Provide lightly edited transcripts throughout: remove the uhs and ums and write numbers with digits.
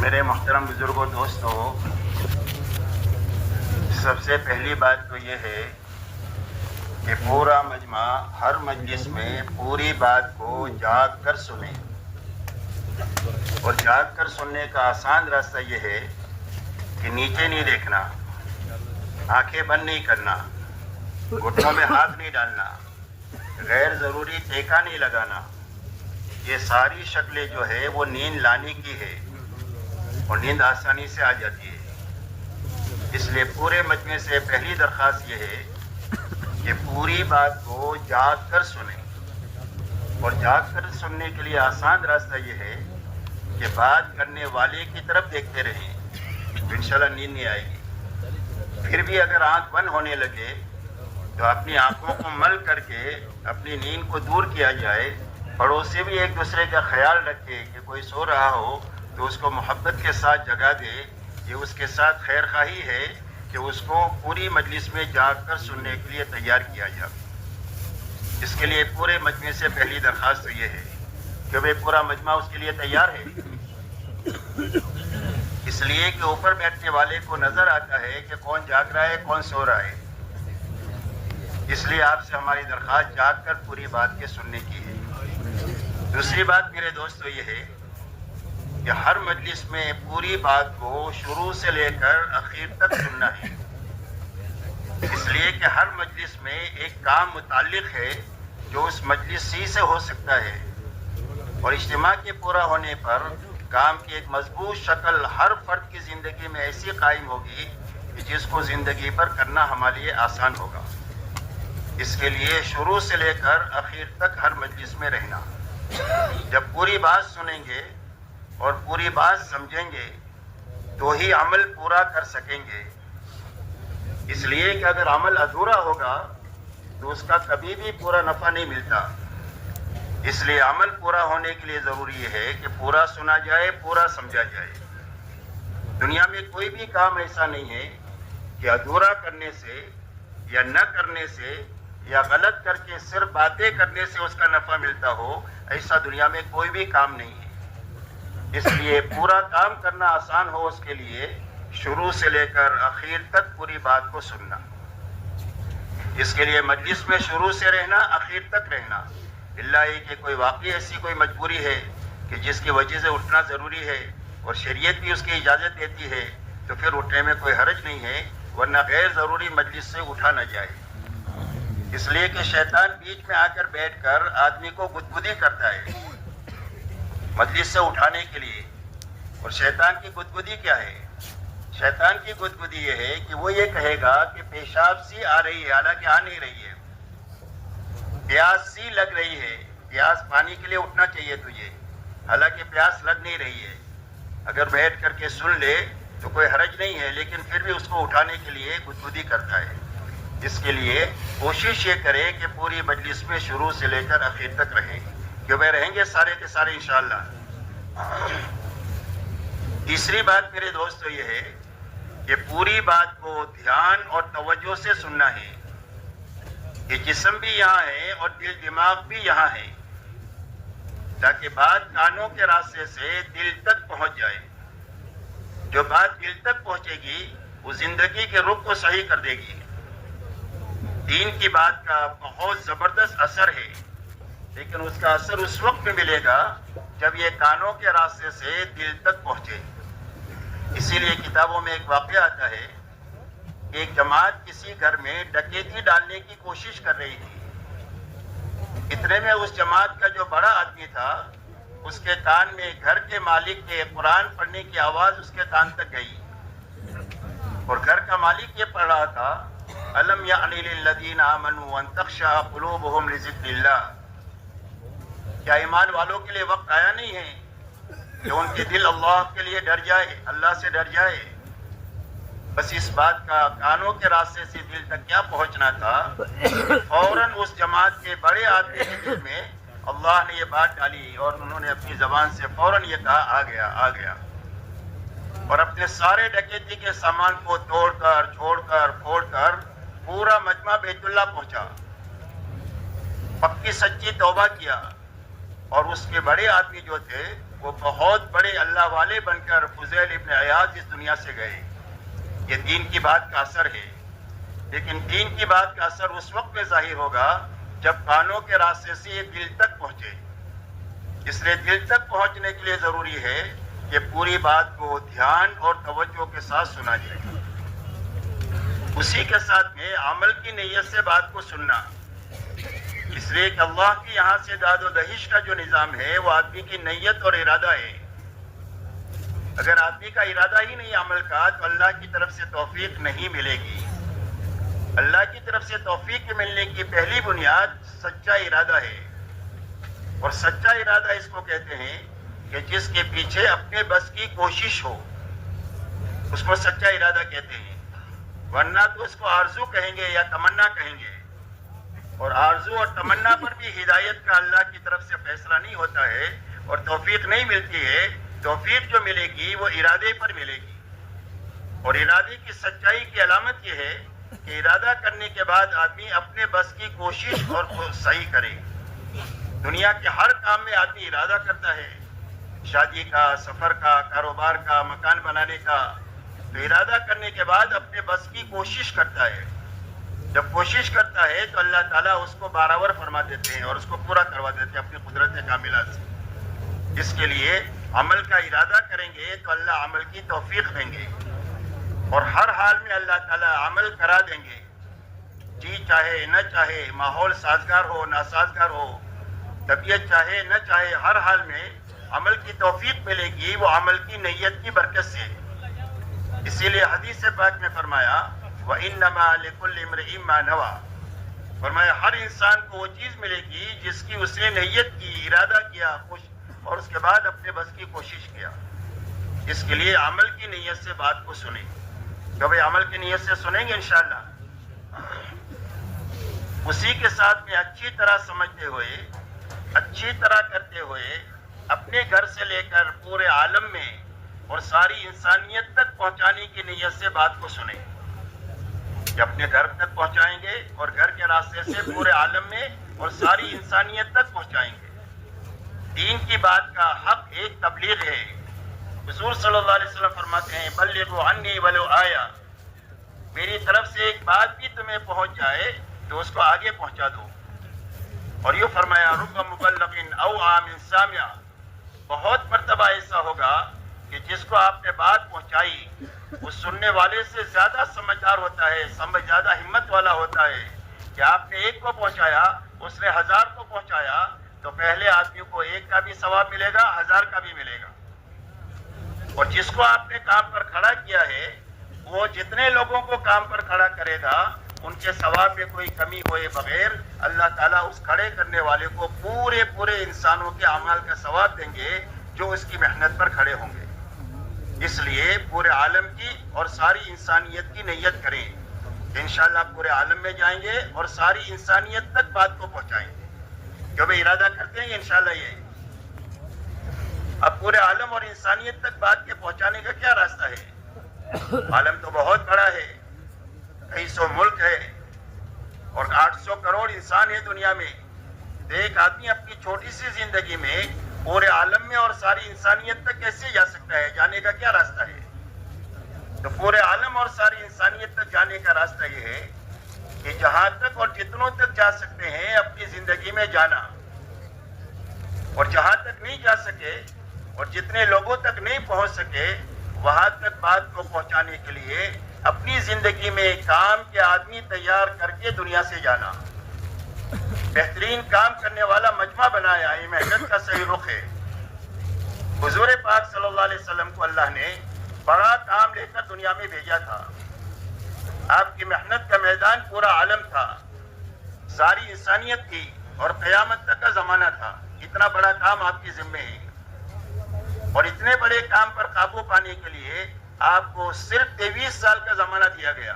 میرے محترم بزرگوں دوستوں، سب سے پہلی بات تو یہ ہے کہ پورا مجمع ہر مجلس میں پوری بات کو جاگ کر سنیں، اور جاگ کر سننے کا آسان راستہ یہ ہے کہ نیچے نہیں دیکھنا، آنکھیں بند نہیں کرنا، گھٹنوں میں ہاتھ نہیں ڈالنا، غیر ضروری ٹیکا نہیں لگانا۔ یہ ساری شکلیں جو ہے وہ نیند لانے کی ہے، اور نیند آسانی سے آ جاتی ہے۔ اس لیے پورے مجمع سے پہلی درخواست یہ ہے کہ پوری بات کو جاگ کر سنیں، اور جاگ کر سننے کے لیے آسان راستہ یہ ہے کہ بات کرنے والے کی طرف دیکھتے رہیں تو انشاءاللہ نیند نہیں آئے گی۔ پھر بھی اگر آنکھ بند ہونے لگے تو اپنی آنکھوں کو مل کر کے اپنی نیند کو دور کیا جائے۔ پڑوسی بھی ایک دوسرے کا خیال رکھے کہ کوئی سو رہا ہو تو اس کو محبت کے ساتھ جگا دے۔ یہ اس کے ساتھ خیر خواہی ہے کہ اس کو پوری مجلس میں جاگ کر سننے کے لیے تیار کیا جائے۔ اس کے لیے پورے مجمع سے پہلی درخواست تو یہ ہے کہ وہ پورا مجمع اس کے لیے تیار ہے، اس لیے کہ اوپر بیٹھنے والے کو نظر آتا ہے کہ کون جاگ رہا ہے، کون سو رہا ہے۔ اس لیے آپ سے ہماری درخواست جاگ کر پوری بات کے سننے کی ہے۔ دوسری بات میرے دوستو یہ ہے کہ ہر مجلس میں پوری بات کو شروع سے لے کر آخر تک سننا ہے، اس لیے کہ ہر مجلس میں ایک کام متعلق ہے جو اس مجلس ہی سے ہو سکتا ہے، اور اجتماع کے پورا ہونے پر کام کی ایک مضبوط شکل ہر فرد کی زندگی میں ایسی قائم ہوگی کہ جس کو زندگی پر کرنا ہمارے لیے آسان ہوگا۔ اس کے لیے شروع سے لے کر آخر تک ہر مجلس میں رہنا۔ جب پوری بات سنیں گے اور پوری بات سمجھیں گے تو ہی عمل پورا کر سکیں گے، اس لیے کہ اگر عمل ادھورا ہوگا تو اس کا کبھی بھی پورا نفع نہیں ملتا۔ اس لیے عمل پورا ہونے کے لیے ضروری ہے کہ پورا سنا جائے، پورا سمجھا جائے۔ دنیا میں کوئی بھی کام ایسا نہیں ہے کہ ادھورا کرنے سے یا نہ کرنے سے یا غلط کر کے صرف باتیں کرنے سے اس کا نفع ملتا ہو، ایسا دنیا میں کوئی بھی کام نہیں ہے۔ اس لیے پورا کام کرنا آسان ہو، اس کے لیے شروع سے لے کر آخر تک پوری بات کو سننا۔ اس کے لیے مجلس میں شروع سے رہنا، آخر تک رہنا۔ اللہ یہ کہ کوئی واقعی ایسی کوئی مجبوری ہے کہ جس کی وجہ سے اٹھنا ضروری ہے اور شریعت بھی اس کی اجازت دیتی ہے تو پھر اٹھنے میں کوئی حرج نہیں ہے، ورنہ غیر ضروری مجلس سے اٹھا نہ جائے۔ اس لیے کہ شیطان بیچ میں آ کر بیٹھ کر آدمی کو گدگدی کرتا ہے مجلس سے اٹھانے کے لیے۔ اور شیطان کی گدگدی کیا ہے؟ شیطان کی گدگدی یہ ہے کہ وہ یہ کہے گا کہ پیشاب سی آ رہی ہے، حالانکہ آ نہیں رہی ہے، پیاس سی لگ رہی ہے، پیاس پانی کے لیے اٹھنا چاہیے تجھے، حالانکہ پیاس لگ نہیں رہی ہے۔ اگر بیٹھ کر کے سن لے تو کوئی حرج نہیں ہے، لیکن پھر بھی اس کو اٹھانے کے لیے گدگدی کرتا ہے۔ اس کے لیے کوشش یہ کرے کہ پوری مجلس میں شروع سے لے کر آخر تک رہیں، کہ وہ رہیں گے سارے کے سارے انشاءاللہ۔ تیسری بات میرے دوستو یہ ہے کہ پوری بات کو دھیان اور توجہ سے سننا ہے، کہ جسم بھی یہاں ہے اور دل دماغ بھی یہاں ہے، تاکہ بات کانوں کے راستے سے دل تک پہنچ جائے۔ جو بات دل تک پہنچے گی وہ زندگی کے رخ کو صحیح کر دے گی۔ دین کی بات کا بہت زبردست اثر ہے، لیکن اس کا اثر اس وقت میں ملے گا جب یہ کانوں کے راستے سے دل تک پہنچے۔ اسی لیے کتابوں میں ایک واقعہ آتا ہے کہ ایک جماعت کسی گھر میں ڈکیتی ڈالنے کی کوشش کر رہی تھی۔ اتنے میں اس جماعت کا جو بڑا آدمی تھا، اس کے کان میں گھر کے مالک کے قرآن پڑھنے کی آواز اس کے کان تک گئی، اور گھر کا مالک یہ پڑھ رہا تھا، أَلَمْ يَعْنِ لِلَّذِينَ آمَنُوا أَن تَخْشَعَ قُلُوبُهُمْ لِذِكْرِ اللَّهِ۔ کیا ایمان والوں کے لیے وقت آیا نہیں ہے کہ ان کے دل اللہ کے لیے ڈر جائے، اللہ سے ڈر جائے؟ بس اس بات کا کانوں کے راستے سے دل تک کیا پہنچنا تھا، فوراً اس جماعت کے بڑے آدمی کے دل میں اللہ نے یہ بات ڈالی، اور انہوں نے اپنی زبان سے فوراً یہ کہا، آ گیا آ گیا، اور اپنے سارے ڈکیتی کے سامان کو توڑ کر چھوڑ کر پھوڑ کر پورا مجمع بیت اللہ پہنچا، پکی سچی توبہ کیا، اور اس کے بڑے آدمی جو تھے وہ بہت بڑے اللہ والے بن کر فضیل ابن عیاض اس دنیا سے گئے. یہ دین کی بات کا اثر ہے، لیکن دین کی بات کا اثر اس وقت میں ظاہر ہوگا جب کانوں کے راستے سے یہ دل تک پہنچے. اس لیے دل تک پہنچنے کے لیے ضروری ہے کہ پوری بات کو دھیان اور توجہ کے ساتھ سنا جائے. اسی کے ساتھ میں عمل کی نیت سے بات کو سننا، اس لیے کہ اللہ کی یہاں سے داد و دہش کا جو نظام ہے وہ آدمی کی نیت اور ارادہ ہے. اگر آدمی کا ارادہ ہی نہیں عمل کا تو اللہ کی طرف سے توفیق نہیں ملے گی. اللہ کی طرف سے توفیق ملنے کی پہلی بنیاد سچا ارادہ ہے، اور سچا ارادہ اس کو کہتے ہیں کہ جس کے پیچھے اپنے بس کی کوشش ہو، اس کو سچا ارادہ کہتے ہیں. ورنہ تو اس کو آرزو کہیں گے یا تمنا کہیں گے، اور آرزو اور تمنا پر بھی ہدایت کا اللہ کی طرف سے فیصلہ نہیں ہوتا ہے اور توفیق نہیں ملتی ہے. توفیق جو ملے گی وہ ارادے پر ملے گی، اور ارادے کی سچائی کی علامت یہ ہے کہ ارادہ کرنے کے بعد آدمی اپنے بس کی کوشش اور صحیح کرے. دنیا کے ہر کام میں آدمی ارادہ کرتا ہے، شادی کا، سفر کا، کاروبار کا، مکان بنانے کا. تو ارادہ کرنے کے بعد اپنے بس کی کوشش کرتا ہے. جب کوشش کرتا ہے تو اللہ تعالیٰ اس کو بارآور فرما دیتے ہیں اور اس کو پورا کروا دیتے ہیں اپنی قدرت کاملہ سے. اس کے لیے عمل کا ارادہ کریں گے تو اللہ عمل کی توفیق دیں گے، اور ہر حال میں اللہ تعالیٰ عمل کرا دیں گے. جی چاہے نہ چاہے، ماحول سازگار ہو ناسازگار ہو، طبیعت چاہے نہ چاہے، ہر حال میں عمل کی توفیق ملے گی، وہ عمل کی نیت کی برکت سے. اسی لیے حدیث پاک میں فرمایا وَإِنَّمَا لِكُلِّ امْرِئٍ مَّا نَوَىٰ، فرمایا ہر انسان کو وہ چیز ملے گی جس کی اس نے نیت کی، ارادہ کیا، اور اس کے بعد اپنے بس کی کوشش کیا. اس کے لیے عمل کی نیت سے بات کو سنیں. جو بھائی عمل کی نیت سے سنیں گے انشاءاللہ. اسی کے ساتھ میں اچھی طرح سمجھتے ہوئے، اچھی طرح کرتے ہوئے، اپنے گھر سے لے کر پورے عالم میں اور ساری انسانیت تک پہنچانے کی نیت سے بات کو سنیں. کہ اپنے گھر تک پہنچائیں گے اور گھر کے راستے سے پورے عالم میں اور ساری انسانیت تک پہنچائیں گے. دین کی بات کا حق ایک تبلیغ ہے. حضور صلی اللہ علیہ وسلم فرماتے ہیں بلغوا عنی ولو آیا، میری طرف سے ایک بات بھی تمہیں پہنچ جائے تو اس کو آگے پہنچا دو. اور یہ فرمایا رب مبلغ او عام سامع، بہت مرتبہ ایسا ہوگا کہ جس کو آپ نے بات پہنچائی وہ سننے والے سے زیادہ سمجھدار ہوتا ہے، زیادہ ہمت والا ہوتا ہے. کہ آپ نے ایک کو پہنچایا، اس نے 1000 کو پہنچایا، تو پہلے آدمی کو ایک کا بھی ثواب ملے گا، 1000 کا بھی ملے گا. اور جس کو آپ نے کام پر کھڑا کیا ہے وہ جتنے لوگوں کو کام پر کھڑا کرے گا ان کے ثواب میں کوئی کمی ہوئے بغیر اللہ تعالیٰ اس کھڑے کرنے والے کو پورے انسانوں کے اعمال کا ثواب دیں گے جو اس کی محنت پر کھڑے ہوں گے. اس لیے پورے عالم کی اور ساری انسانیت کی نیت کریں. انشاءاللہ پورے عالم میں جائیں گے اور ساری انسانیت تک بات کو پہنچائیں گے. جو بھی ارادہ کرتے ہیں انشاءاللہ یہ. اب پورے عالم اور انسانیت تک بات کے پہنچانے کا کیا راستہ ہے؟ عالم تو بہت بڑا ہے، کئی سو ملک ہے اور 800 کروڑ انسان ہے دنیا میں. ایک آدمی اپنی چھوٹی سی زندگی میں پورے عالم میں اور ساری انسانیت تک کیسے جا سکتا ہے؟ جانے کا کیا راستہ ہے؟ تو پورے عالم اور ساری انسانیت تک جانے کا راستہ یہ ہے کہ جہاں تک اور جتنوں تک جا سکتے ہیں اپنی زندگی میں جانا، اور جہاں تک نہیں جا سکے اور جتنے لوگوں تک نہیں پہنچ سکے وہاں تک بات کو پہنچانے کے لیے اپنی زندگی میں کام کے آدمی تیار کر کے دنیا سے جانا. بہترین کام کرنے والا مجمع بنایا، یہ محنت کا صحیح رخ ہے. حضور پاک صلی اللہ علیہ وسلم کو اللہ نے بڑا کام لے کر دنیا میں بھیجا تھا. آپ کی محنت کا میدان پورا عالم تھا، ساری انسانیت تھی اور قیامت تک کا زمانہ تھا. اتنا بڑا کام آپ کی ذمہ ہے، اور اتنے بڑے کام پر قابو پانے کے لیے آپ کو صرف 23 سال کا زمانہ دیا گیا.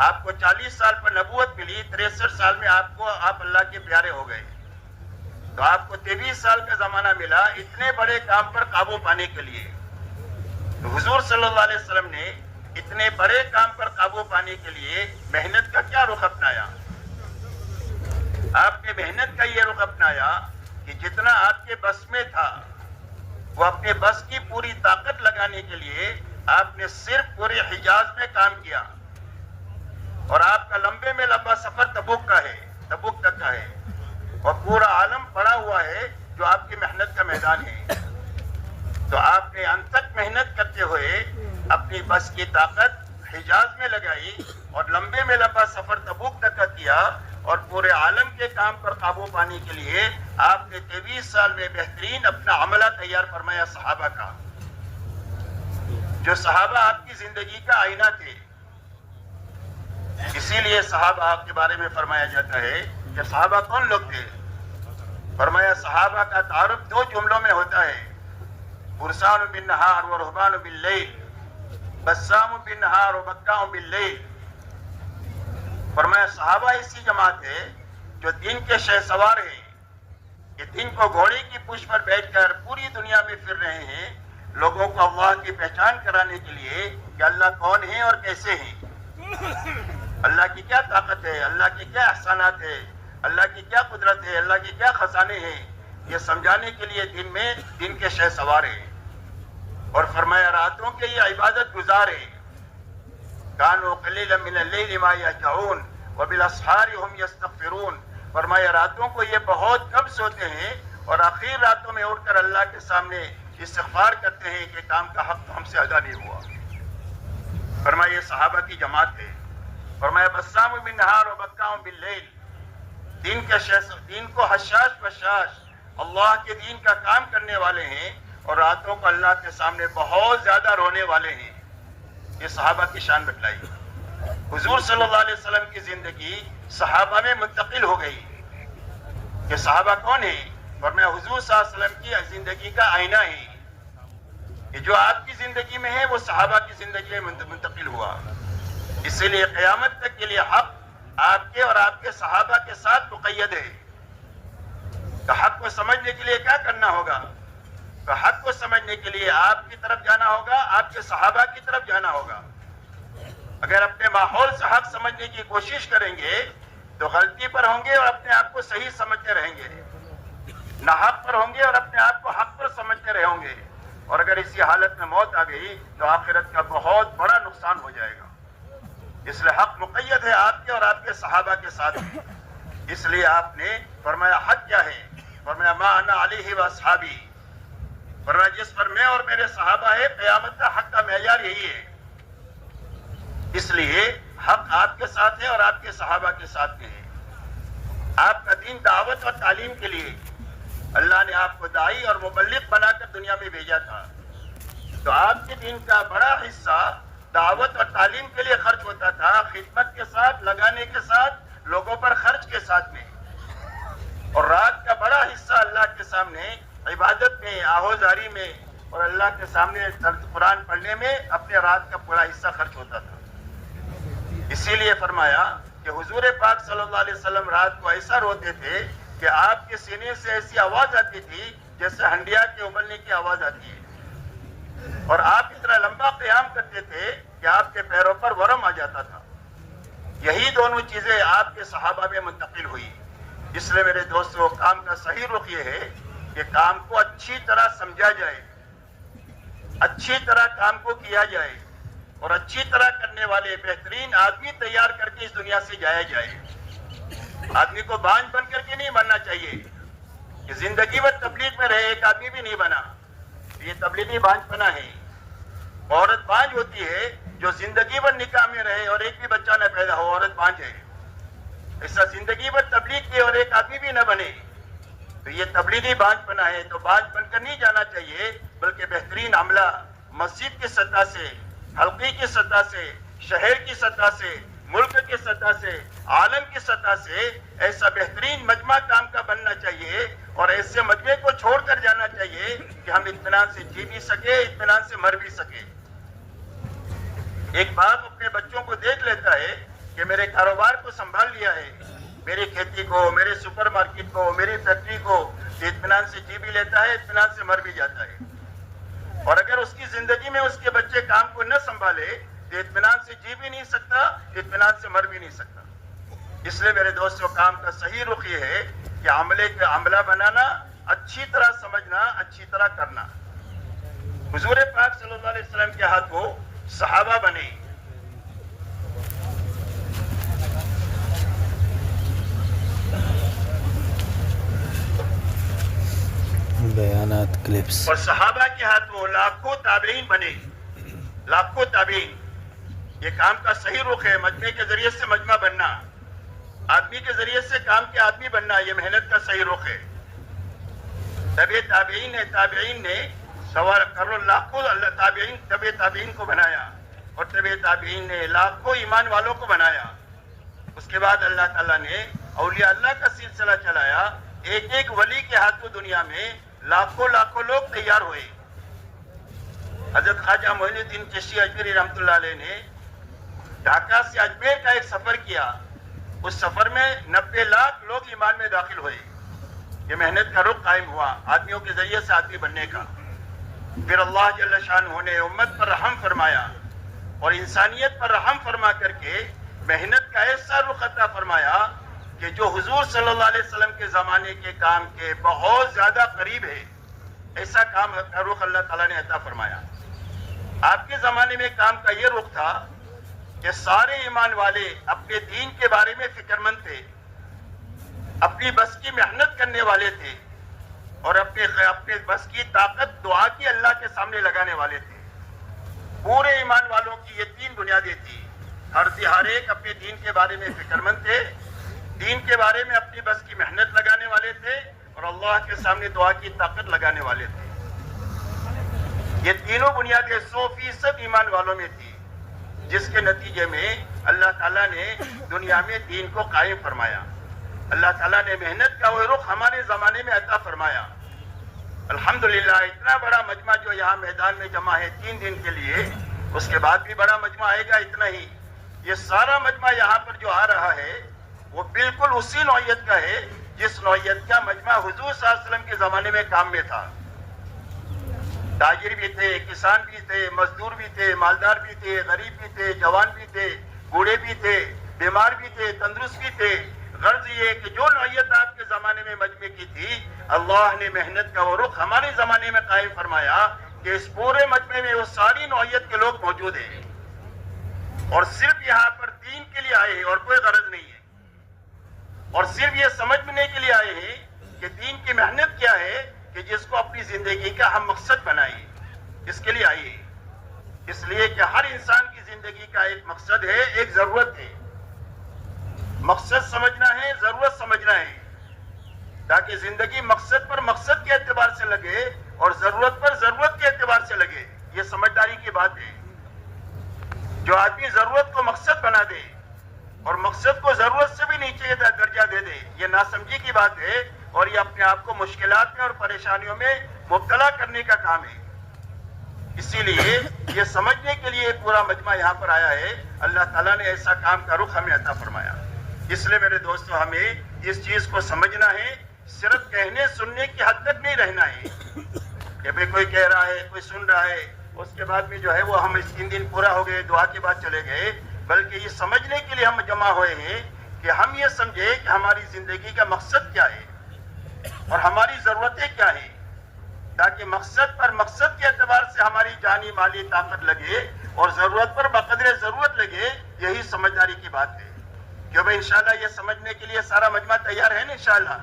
آپ کو 40 سال پر نبوت ملی، 63 سال میں آپ اللہ کے پیارے ہو گئے. تو آپ کو 23 سال کا زمانہ ملا اتنے بڑے کام پر قابو پانے کے لیے. تو حضور صلی اللہ علیہ وسلم نے اتنے بڑے کام پر قابو پانے کے لیے محنت کا کیا رخ اپنایا؟ آپ نے محنت کا یہ رخ اپنایا کہ جتنا آپ کے بس میں تھا وہ اپنے بس کی پوری طاقت لگانے کے لیے آپ نے صرف پورے حجاز میں کام کیا، اور آپ کا لمبے میں لمبا سفر تبوک کا ہے، تبوک تک کا ہے، اور پورا عالم پڑا ہوا ہے جو آپ کی محنت کا میدان ہے۔ تو آپ نے انت تک محنت کرتے ہوئے اپنی بس کی طاقت حجاز میں لگائی اور لمبے میں لمبا سفر تبوک تک کا کیا، اور پورے عالم کے کام پر قابو پانے کے لیے آپ نے 23 سال میں بہترین اپنا عملہ تیار فرمایا صحابہ کا، جو صحابہ آپ کی زندگی کا آئینہ تھے۔ اسی لیے صحابہ آپ کے بارے میں فرمایا جاتا ہے کہ صحابہ کون لوگ تھے؟ فرمایا صحابہ کا تعارف 2 جملوں میں ہوتا ہے، فرسان بالنہار و رہبان باللیل، بسام بالنہار و بکام باللیل۔ فرمایا صحابہ ایسی جماعت ہے جو دین کے شہ سوار ہیں، کہ دین کو گھوڑے کی پشت پر بیٹھ کر پوری دنیا میں پھر رہے ہیں، لوگوں کو اللہ کی پہچان کرانے کے لیے کہ اللہ کون ہے اور کیسے ہیں، اللہ کی کیا طاقت ہے، اللہ کے کیا احسانات ہے، اللہ کی کیا قدرت ہے، اللہ کے کیا خزانے ہیں، یہ سمجھانے کے لیے دین کے شہ سوار ہیں۔ اور فرمایا راتوں کے یہ عبادت گزار ہیں، کانوا قلیلا من اللیل ما یہجعون وبالاسحار هم یستغفرون۔ فرمایا راتوں کو یہ بہت کم سوتے ہیں اور آخر راتوں میں اٹھ کر اللہ کے سامنے استغفار کرتے ہیں کہ کام کا حق تو ہم سے ادا نہیں ہوا۔ فرمایا یہ صحابہ کی جماعت ہے۔ فرمایا بسام بالنہار و بکام باللیل، دین کو حشاش بشاش اللہ کے دین کا کام کرنے والے ہیں، اور راتوں کو اللہ کے سامنے بہت زیادہ رونے والے ہیں۔ یہ صحابہ کی شان بتلائی۔ حضور صلی اللہ علیہ وسلم کی زندگی صحابہ میں منتقل ہو گئی کہ صحابہ کون ہیں؟ فرمایا حضور صلی اللہ علیہ وسلم کی زندگی کا آئینہ ہے، کہ جو آپ کی زندگی میں ہے وہ صحابہ کی زندگی میں منتقل ہوا۔ اسی لیے قیامت تک کے لیے حق آپ کے اور آپ کے صحابہ کے ساتھ مقید ہے۔ کہ حق کو سمجھنے کے لیے کیا کرنا ہوگا؟ کہ حق کو سمجھنے کے لیے آپ کی طرف جانا ہوگا، آپ کے صحابہ کی طرف جانا ہوگا۔ اگر اپنے ماحول سے حق سمجھنے کی کوشش کریں گے تو غلطی پر ہوں گے اور اپنے آپ کو صحیح سمجھتے رہیں گے، نہ حق پر ہوں گے اور اپنے آپ کو حق پر سمجھتے رہیں گے، اور اگر اسی حالت میں موت آ گئی تو آخرت کا بہت بڑا نقصان ہو جائے گا۔ اس لیے حق مقید ہے آپ کے اور آپ کے صحابہ کے ساتھ۔ اس لیے آپ نے فرمایا حق کیا ہے؟ فرمایا ما انا علیہ واصحابی، فرمایا جس پر میں اور میرے صحابہ ہے، قیامت کا حق کا معیار یہی ہے۔ اس لیے حق آپ کے ساتھ ہے اور آپ کے صحابہ کے ساتھ بھی ہے۔ آپ کا دین دعوت اور تعلیم کے لیے اللہ نے آپ کو داعی اور مبلغ بنا کر دنیا میں بھیجا تھا، تو آپ کے دین کا بڑا حصہ دعوت اور تعلیم کے لیے خرچ ہوتا تھا، خدمت کے ساتھ، لگانے کے ساتھ، لوگوں پر خرچ کے ساتھ میں، اور رات کا بڑا حصہ اللہ کے سامنے عبادت میں، آہوزاری میں اور اللہ کے سامنے قرآن پڑھنے میں اپنے رات کا پورا حصہ خرچ ہوتا تھا۔ اسی لیے فرمایا کہ حضور پاک صلی اللہ علیہ وسلم رات کو ایسا روتے تھے کہ آپ کے سینے سے ایسی آواز آتی تھی جیسے ہنڈیا کے ابلنے کی آواز آتی ہے، اور آپ اتنا لمبا قیام کرتے تھے کہ آپ کے پیروں پر ورم آ جاتا تھا۔ یہی دونوں چیزیں آپ کے صحابہ میں منتقل ہوئی۔ اس لیے میرے دوستوں، کام کا صحیح رخ یہ ہے کہ کام کو اچھی طرح سمجھا جائے، اچھی طرح کام کو کیا جائے، اور اچھی طرح کرنے والے بہترین آدمی تیار کر کے اس دنیا سے جایا جائے۔ آدمی کو بانجھ بن کر کے نہیں بننا چاہیے کہ زندگی بھر تبلیغ میں رہے، ایک آدمی بھی نہیں بنا، یہ تبلیغی بانجھ پنا ہے۔ عورت بانجھ ہوتی ہے جو زندگی بھر نکاح میں رہے اور ایک بھی بچہ نہ پیدا ہو، عورت بانجھ ہے۔ ایسا زندگی بھر تبلیغ کی اور ایک آدمی بھی نہ بنے تو یہ تبلیغی بانجھ پنا ہے۔ تو بانجھ بن کر نہیں جانا چاہیے، بلکہ بہترین عملہ مسجد کی سطح سے، حلقے کی سطح سے، شہر کی سطح سے، ملک کی سطح سے، عالم کی سطح سے ایسا بہترین مجمع کام کا بننا چاہیے، اور ایسے مجمع کو چھوڑ کر جانا چاہیے کہ ہم اطمینان سے جی بھی سکے، اطمینان سے مر بھی سکے۔ ایک باپ اپنے بچوں کو دیکھ لیتا ہے کہ میرے کاروبار کو سنبھال لیا ہے، میری کھیتی کو، میرے سپر مارکیٹ کو، میری فیکٹری کو، اطمینان سے جی بھی لیتا ہے، اطمینان سے مر بھی جاتا ہے۔ اور اگر اس کی زندگی میں اس کے بچے کام کو نہ سنبھالے تو اطمینان سے جی بھی نہیں سکتا، اطمینان سے مر بھی نہیں سکتا۔ اس لیے میرے دوستوں، کام کا صحیح رخ یہ ہے کہ عملہ بنانا اچھی طرح سمجھنا، اچھی طرح کرنا. حضور پاک صلی اللہ علیہ وسلم کے ہاتھوں صحابہ بنے. بیانات کلپس. اور صحابہ کے ہاتھوں لاکھوں تابعین بنے، لاکھوں تابعین. یہ کام کا صحیح رخ ہے، مجمع کے ذریعے سے مجمع بننا، آدمی کے ذریعے سے کام کے آدمی بننا، یہ محنت کا صحیح رخ ہے. تابعین نے لاکھوں تابعین کو بنایا، اور تابعین نے لاکھوں ایمان والوں کو بنایا. اس کے بعد اللہ تعالیٰ نے اولیاء اللہ کا سلسلہ چلایا. ایک ایک ولی کے ہاتھوں دنیا میں لاکھوں لوگ تیار ہوئے. حضرت خواجہ معین الدین چشتی اجمیری رحمۃ اللہ علیہ نے ڈھاکہ سے اجمیر کا ایک سفر کیا. اس سفر میں 90 لاکھ لوگ ایمان میں داخل ہوئے. یہ محنت کا رخ قائم ہوا آدمیوں کے ذریعے سے آدمی بننے کا. پھر اللہ جل شانہ نے امت پر رحم فرمایا اور انسانیت پر رحم فرما کر کے محنت کا ایسا رخ عطا فرمایا کہ جو حضور صلی اللہ علیہ وسلم کے زمانے کے کام کے بہت زیادہ قریب ہے، ایسا کام کا رخ اللہ تعالیٰ نے عطا فرمایا. آپ کے زمانے میں کام کا یہ رخ تھا کہ سارے ایمان والے اپنے دین کے بارے میں فکر مند تھے، اپنی بس کی محنت کرنے والے تھے، اور اپنے بس کی طاقت دعا کی اللہ کے سامنے لگانے والے تھے. پورے ایمان والوں کی یہ 3 بنیادیں تھی. ہر ایک اپنے دین کے بارے میں فکر مند تھے، دین کے بارے میں اپنی بس کی محنت لگانے والے تھے، اور اللہ کے سامنے دعا کی طاقت لگانے والے تھے. یہ تینوں بنیادیں 100% ایمان والوں میں تھی، جس کے نتیجے میں اللہ تعالیٰ نے دنیا میں دین کو قائم فرمایا. اللہ تعالیٰ نے محنت کا وہ رخ ہمارے زمانے میں عطا فرمایا. الحمدللہ اتنا بڑا مجمع جو یہاں میدان میں جمع ہے 3 دن کے لیے، اس کے بعد بھی بڑا مجمع آئے گا. اتنا ہی یہ سارا مجمع یہاں پر جو آ رہا ہے وہ بالکل اسی نوعیت کا ہے جس نوعیت کا مجمع حضور صلی اللہ علیہ وسلم کے زمانے میں کام میں تھا. تاجر بھی تھے، کسان بھی تھے، مزدور بھی تھے، مالدار بھی تھے، غریب بھی تھے، جوان بھی تھے، بوڑھے بھی تھے، بیمار بھی تھے، تندرست بھی تھے. غرض یہ کہ جو نوعیت آپ کے زمانے میں مجمع کی تھی، اللہ نے محنت کا وہ رخ ہمارے زمانے میں قائم فرمایا کہ اس پورے مجمع میں وہ ساری نوعیت کے لوگ موجود ہیں، اور صرف یہاں پر دین کے لیے آئے ہیں اور کوئی غرض نہیں ہے، اور صرف یہ سمجھنے کے لیے آئے ہیں کہ دین کی محنت کیا ہے کہ جس کو اپنی زندگی کا ہم مقصد بنائیں. اس کے لیے آئیے، اس لیے کہ ہر انسان کی زندگی کا ایک مقصد ہے، ایک ضرورت ہے. مقصد سمجھنا ہے، ضرورت سمجھنا ہے، تاکہ زندگی مقصد پر مقصد کے اعتبار سے لگے اور ضرورت پر ضرورت کے اعتبار سے لگے. یہ سمجھداری کی بات ہے. جو آدمی ضرورت کو مقصد بنا دے اور مقصد کو ضرورت سے بھی نیچے درجہ دے دے، یہ ناسمجھی کی بات ہے، اور یہ اپنے آپ کو مشکلات میں اور پریشانیوں میں مبتلا کرنے کا کام ہے. اسی لیے یہ سمجھنے کے لیے پورا مجمع یہاں پر آیا ہے. اللہ تعالیٰ نے ایسا کام کا رخ ہمیں عطا فرمایا. اس لیے میرے دوستو ہمیں اس چیز کو سمجھنا ہے، صرف کہنے سننے کی حد تک نہیں رہنا ہے کہ بھئی کوئی کہہ رہا ہے، کوئی سن رہا ہے، اس کے بعد میں جو ہے وہ ہم 3 دن پورا ہو گئے، دعا کے بعد چلے گئے. بلکہ یہ سمجھنے کے لیے ہم جمع ہوئے ہیں کہ ہم یہ سمجھے کہ ہماری زندگی کا مقصد کیا ہے اور ہماری ضرورتیں کیا ہیں، تاکہ مقصد پر مقصد کے اعتبار سے ہماری جانی مالی طاقت لگے اور ضرورت پر بقدر ضرورت لگے. یہی سمجھداری کی بات ہے کہ بھئی انشاءاللہ یہ سمجھنے کے لیے سارا مجمع تیار ہے نا انشاءاللہ.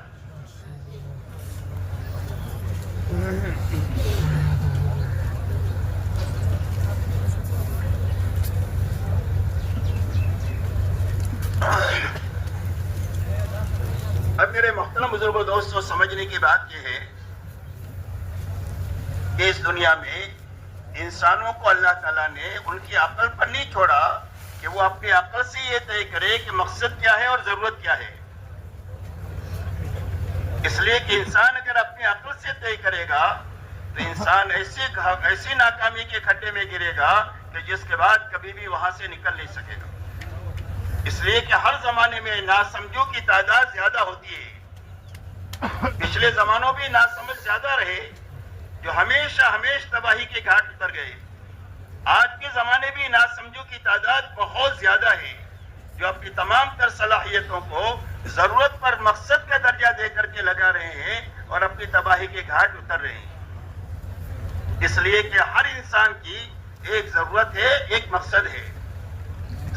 اب میرے محترم بزرگوں دوستوں، سمجھنے کی بات یہ ہے کہ اس دنیا میں انسانوں کو اللہ تعالیٰ نے ان کی عقل پر نہیں چھوڑا کہ وہ اپنی عقل سے یہ طے کرے کہ مقصد کیا ہے اور ضرورت کیا ہے. اس لیے کہ انسان اگر اپنی عقل سے طے کرے گا تو انسان ایسی ناکامی کے کھڈے میں گرے گا کہ جس کے بعد کبھی بھی وہاں سے نکل نہیں سکے گا. اس لیے کہ ہر زمانے میں ناسمجھوں کی تعداد زیادہ ہوتی ہے. پچھلے زمانوں بھی ناسمجھ زیادہ رہے جو ہمیشہ تباہی کے گھاٹ اتر گئے. آج کے زمانے بھی ناسمجھوں کی تعداد بہت زیادہ ہے جو اپنی تمام تر صلاحیتوں کو ضرورت پر مقصد کا درجہ دے کر کے لگا رہے ہیں اور اپنی تباہی کے گھاٹ اتر رہے ہیں. اس لیے کہ ہر انسان کی ایک ضرورت ہے، ایک مقصد ہے.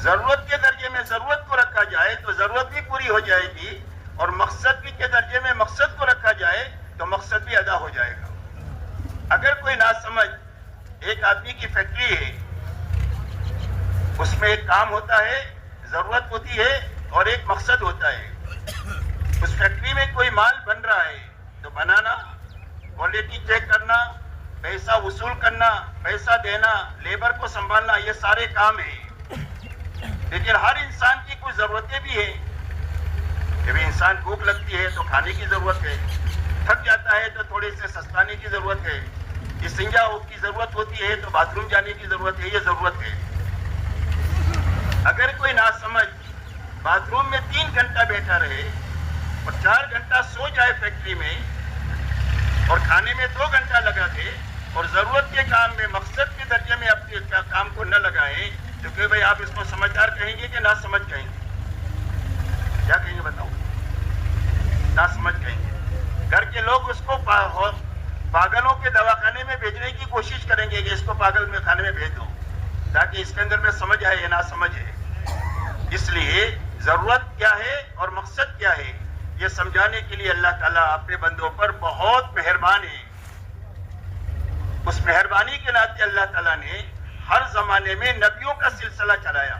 ضرورت کے درجے میں ضرورت کو رکھا جائے تو ضرورت بھی پوری ہو جائے گی، اور مقصد بھی کے درجے میں مقصد کو رکھا جائے تو مقصد بھی ادا ہو جائے گا. اگر کوئی ناسمجھ، ایک آدمی کی فیکٹری ہے، اس میں ایک کام ہوتا ہے، ضرورت ہوتی ہے اور ایک مقصد ہوتا ہے. اس فیکٹری میں کوئی مال بن رہا ہے تو بنانا، کوالٹی چیک کرنا، پیسہ وصول کرنا، پیسہ دینا، لیبر کو سنبھالنا، یہ سارے کام ہیں. لیکن ہر انسان کی کچھ ضرورتیں بھی ہیں. جب انسان بھوک لگتی ہے تو کھانے کی ضرورت ہے، تھک جاتا ہے تو تھوڑے سے سستانے کی ضرورت ہے، استنجا کی ضرورت ہوتی ہے تو باتھ روم جانے کی ضرورت ہے، یہ ضرورت ہے. اگر کوئی ناسمجھ باتھ روم میں 3 گھنٹہ بیٹھا رہے اور 4 گھنٹہ سو جائے فیکٹری میں، اور کھانے میں 2 گھنٹہ لگا دے، اور ضرورت کے کام میں مقصد کے درجے میں اپنے کام کو نہ لگائیں، تو کہ بھائی آپ اس کو سمجھدار کہیں گے کہ نہ سمجھ کہیں گے؟ کیا کہیں گے بتاؤ؟ نہ سمجھ کہیں گے. گھر کے لوگ اس کو پاگلوں کے دواخانے میں بھیجنے کی کوشش کریں گے کہ اس کو پاگل میں خانے میں بھیج دو، تاکہ اس کے اندر میں سمجھ آئے یا نہ سمجھ ہے. اس لیے ضرورت کیا ہے اور مقصد کیا ہے، یہ سمجھانے کے لیے اللہ تعالیٰ اپنے بندوں پر بہت مہربان ہے. اس مہربانی کے ناطے اللہ تعالیٰ نے ہر زمانے میں نبیوں کا سلسلہ چلایا،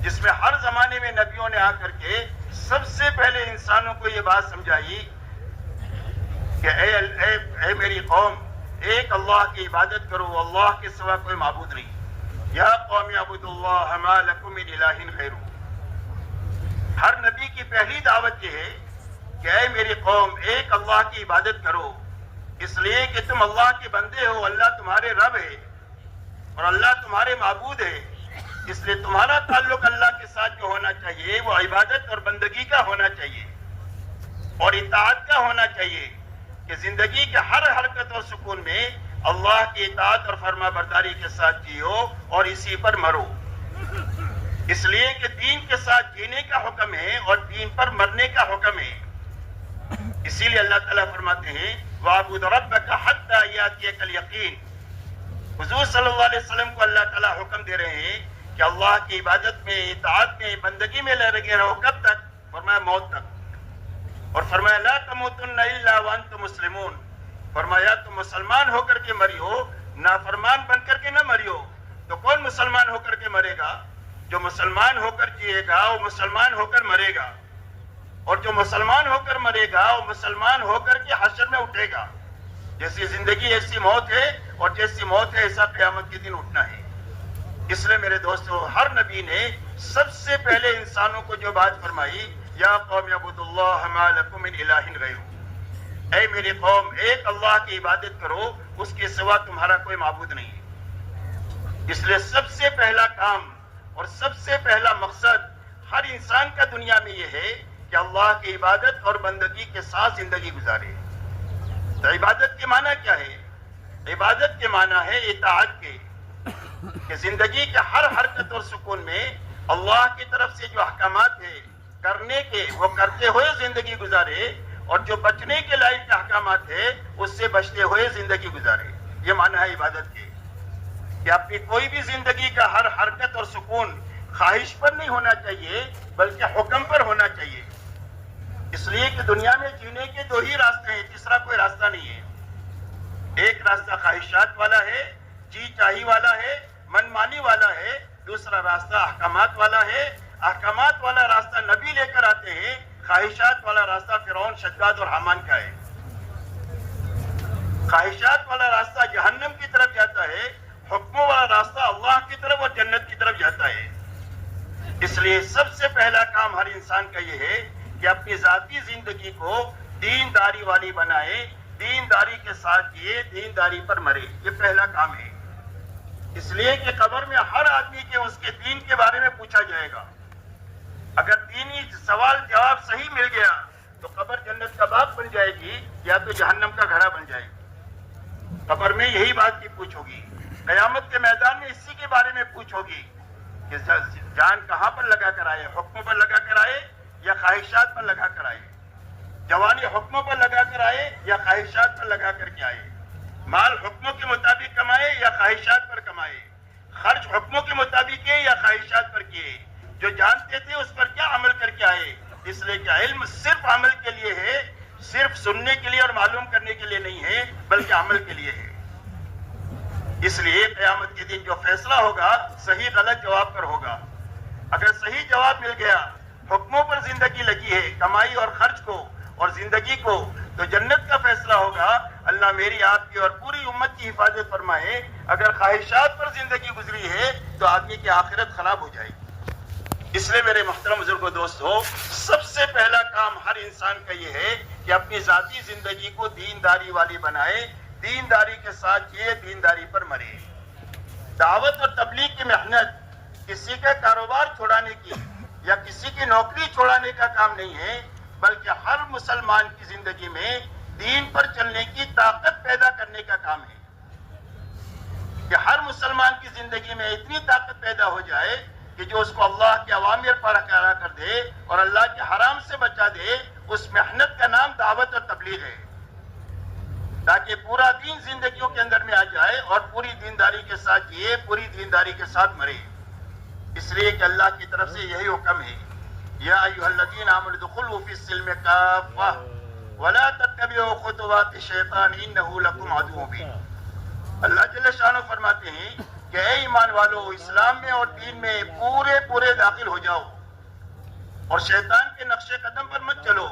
جس میں ہر زمانے میں نبیوں نے آ کر کے سب سے پہلے انسانوں کو یہ بات سمجھائی کہ اے میری قوم، ایک اللہ کی عبادت کرو، اللہ کے سوا کوئی معبود نہیں. یا قوم اعبدوا اللہ ما لکم من الہ غیرہ. ہر نبی کی پہلی دعوت یہ ہے کہ اے میری قوم، ایک اللہ کی عبادت کرو، اس لیے کہ تم اللہ کے بندے ہو، اللہ تمہارے رب ہے اور اللہ تمہارے معبود ہے. اس لیے تمہارا تعلق اللہ کے ساتھ جو ہونا چاہیے وہ عبادت اور بندگی کا ہونا چاہیے اور اطاعت کا ہونا چاہیے، کہ زندگی کے ہر حرکت اور سکون میں اللہ کی اطاعت اور فرما برداری کے ساتھ جیو اور اسی پر مرو. اس لیے کہ دین کے ساتھ جینے کا حکم ہے اور دین پر مرنے کا حکم ہے. اسی لیے اللہ تعالیٰ فرماتے ہیں وَاعْبُدْ رَبَّكَ حَتَّىٰ يَأْتِيَكَ الْيَقِينُ. حضور صلی اللہ علیہ وسلم کو اللہ تعالیٰ حکم دے رہے ہیں کہ اللہ کی عبادت میں، اطاعت میں، بندگی میں لگے رہو. کب تک؟ فرمایا موت تک. اور فرمایا لا تموتن الا وانتم مسلمون. فرمایا تم مسلمان ہو کر کے مری ہو، نافرمان بن کر کے نہ مری ہو. تو کون مسلمان ہو کر کے مرے گا؟ جو مسلمان ہو کر جیے گا وہ مسلمان ہو کر مرے گا، اور جو مسلمان ہو کر مرے گا وہ مسلمان ہو کر کے حشر میں اٹھے گا. جیسی زندگی ایسی موت ہے، اور جیسی موت ہے ایسا قیامت کے دن اٹھنا ہے. اس لیے میرے دوستو، ہر نبی نے سب سے پہلے انسانوں کو جو بات فرمائی یا قوم اعبدوا اللہ ما لکم من الہ غیرہ، اے میری قوم، ایک اللہ کی عبادت کرو، اس کے سوا تمہارا کوئی معبود نہیں ہے. اس لیے سب سے پہلا کام اور سب سے پہلا مقصد ہر انسان کا دنیا میں یہ ہے کہ اللہ کی عبادت اور بندگی کے ساتھ زندگی گزارے. تو عبادت کے معنی کیا ہے؟ عبادت کے معنی ہے اطاعت کے، کہ زندگی کے ہر حرکت اور سکون میں اللہ کی طرف سے جو احکامات ہیں کرنے کے، وہ کرتے ہوئے زندگی گزارے، اور جو بچنے کے لائق احکامات ہیں اس سے بچتے ہوئے زندگی گزارے. یہ معنی ہے عبادت کے، کہ اپنی کوئی بھی زندگی کا ہر حرکت اور سکون خواہش پر نہیں ہونا چاہیے بلکہ حکم پر ہونا چاہیے. اس لیے کہ دنیا میں جینے کے 2 ہی راستے ہیں، تیسرا کوئی راستہ نہیں ہے. ایک راستہ خواہشات والا ہے، جی چاہی والا ہے، من مانی والا ہے. دوسرا راستہ احکامات والا ہے. احکامات والا راستہ نبی لے کر آتے ہیں، خواہشات والا راستہ فرعون، شداد اور حامان کا ہے. خواہشات والا راستہ جہنم کی طرف جاتا ہے، حکموں والا راستہ اللہ کی طرف اور جنت کی طرف جاتا ہے. اس لیے سب سے پہلا کام ہر انسان کا یہ ہے کہ اپنی ذاتی زندگی کو دینداری والی بنائے، دینداری کے ساتھ جیے، دینداری پر مرے. یہ پہلا کام ہے. اس لیے کہ قبر میں ہر آدمی کے اس کے دین کے بارے میں پوچھا جائے گا. اگر دینی سوال جواب صحیح مل گیا تو قبر جنت کا باغ بن جائے گی یا تو جہنم کا گھڑا بن جائے گی. قبر میں یہی بات کی پوچھ ہوگی. قیامت کے میدان میں اسی کے بارے میں پوچھ ہوگی کہ جان کہاں پر لگا کر آئے، حکموں پر لگا کر آئے یا خواہشات پر لگا کر آئے؟ جوانی حکموں پر لگا کر آئے یا خواہشات پر لگا کر کے آئے؟ مال حکموں کے مطابق کمائے یا خواہشات پر کمائے؟ خرچ حکموں کے مطابق کیے یا خواہشات پر کیے؟ جو جانتے تھے اس پر کیا عمل کر کے آئے؟ اس لیے کہ علم صرف عمل کے لیے ہے، صرف سننے کے لیے اور معلوم کرنے کے لیے نہیں ہے، بلکہ عمل کے لیے ہے۔ اس لیے قیامت کے دن جو فیصلہ ہوگا صحیح غلط جواب پر ہوگا۔ اگر صحیح جواب مل گیا، حکموں پر زندگی لگی ہے، کمائی اور خرچ کو اور زندگی کو، تو جنت کا فیصلہ ہوگا۔ اللہ میری، آپ کی اور پوری امت کی حفاظت فرمائے۔ اگر خواہشات پر زندگی گزری ہے تو آدمی کی آخرت خراب ہو جائے گی۔ اس لیے میرے محترم بزرگوں دوستو، سب سے پہلا کام ہر انسان کا یہ ہے کہ اپنی ذاتی زندگی کو دینداری والی بنائے، دینداری کے ساتھ جیے، دینداری پر مرے۔ دعوت اور تبلیغ کی محنت کسی کا کاروبار چھوڑانے کی یا کسی کی نوکری چھوڑانے کا کام نہیں ہے، بلکہ ہر مسلمان کی زندگی میں دین پر چلنے کی طاقت پیدا کرنے کا کام ہے، کہ ہر مسلمان کی زندگی میں اتنی طاقت پیدا ہو جائے کہ جو اس کو اللہ کے اوامر پر کرا کر دے اور اللہ کے حرام سے بچا دے۔ اس محنت کا نام دعوت اور تبلیغ ہے، تاکہ پورا دین زندگیوں کے اندر میں آ جائے اور پوری دینداری کے ساتھ جیے، پوری دینداری کے ساتھ مرے۔ اس لیے کہ اللہ کی طرف سے یہی حکم ہے، یا ایھا الذین آمنوا ادخلوا فی السلم کافۃ ولا تتبعوا خطوات الشیطان انہ لکم عدو مبین۔ اللہ جل شانہ فرماتے ہیں کہ اے ایمان والو، اسلام میں اور دین میں پورے داخل ہو جاؤ اور شیطان کے نقش قدم پر مت چلو،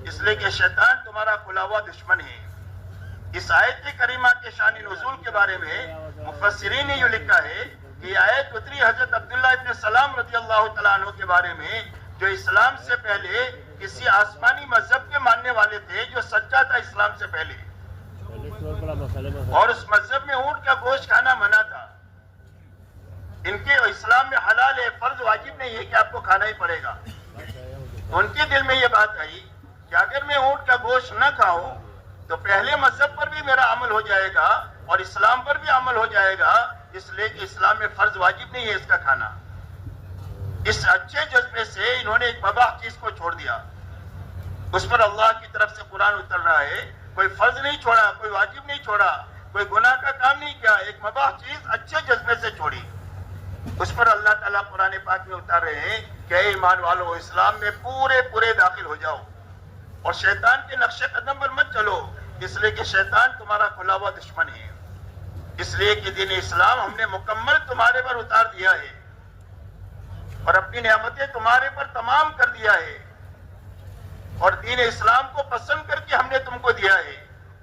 اس لیے کہ شیطان تمہارا کھلا ہوا دشمن ہے۔ اس آیت کریمہ کے شان نزول کے بارے میں مفسرین نے یہ لکھا ہے کہ یہ آیت اتری حضرت عبداللہ ابن سلام رضی اللہ تعالیٰ عنہ کے بارے میں، جو اسلام سے پہلے کسی آسمانی مذہب کے ماننے والے تھے، جو سچا تھا اسلام سے پہلے، اور اس مذہب میں اونٹ کا گوشت کھانا منع تھا۔ ان کے اسلام میں حلال ہے، فرض واجب نہیں ہے کہ آپ کو کھانا ہی پڑے گا۔ ان کے دل میں یہ بات آئی کہ اگر میں اونٹ کا گوشت نہ کھاؤں تو پہلے مذہب پر بھی میرا عمل ہو جائے گا اور اسلام پر بھی عمل ہو جائے گا، اس لیے کہ اسلام میں فرض واجب نہیں ہے اس کا کھانا۔ اس اچھے جذبے سے انہوں نے ایک مباح چیز کو چھوڑ دیا، اس پر اللہ کی طرف سے قرآن اتر رہا ہے، کوئی فرض نہیں چھوڑا، کوئی واجب نہیں چھوڑا، کوئی گناہ کا کام نہیں کیا، ایک مباح چیز اچھے جذبے سے چھوڑی۔ اس پر اللہ تعالیٰ قرآن پاک میں اتار رہے ہیں کہ اے ایمان والو، اسلام میں پورے داخل ہو جاؤ اور شیطان کے نقش قدم پر مت چلو، اس لیے کہ شیطان تمہارا کھلا ہوا دشمن ہے۔ اس لیے کہ دین اسلام ہم نے مکمل تمہارے پر اتار دیا ہے اور اپنی نعمتیں تمہارے پر تمام کر دیا ہے، اور دین اسلام کو پسند کر کے ہم نے تم کو دیا ہے۔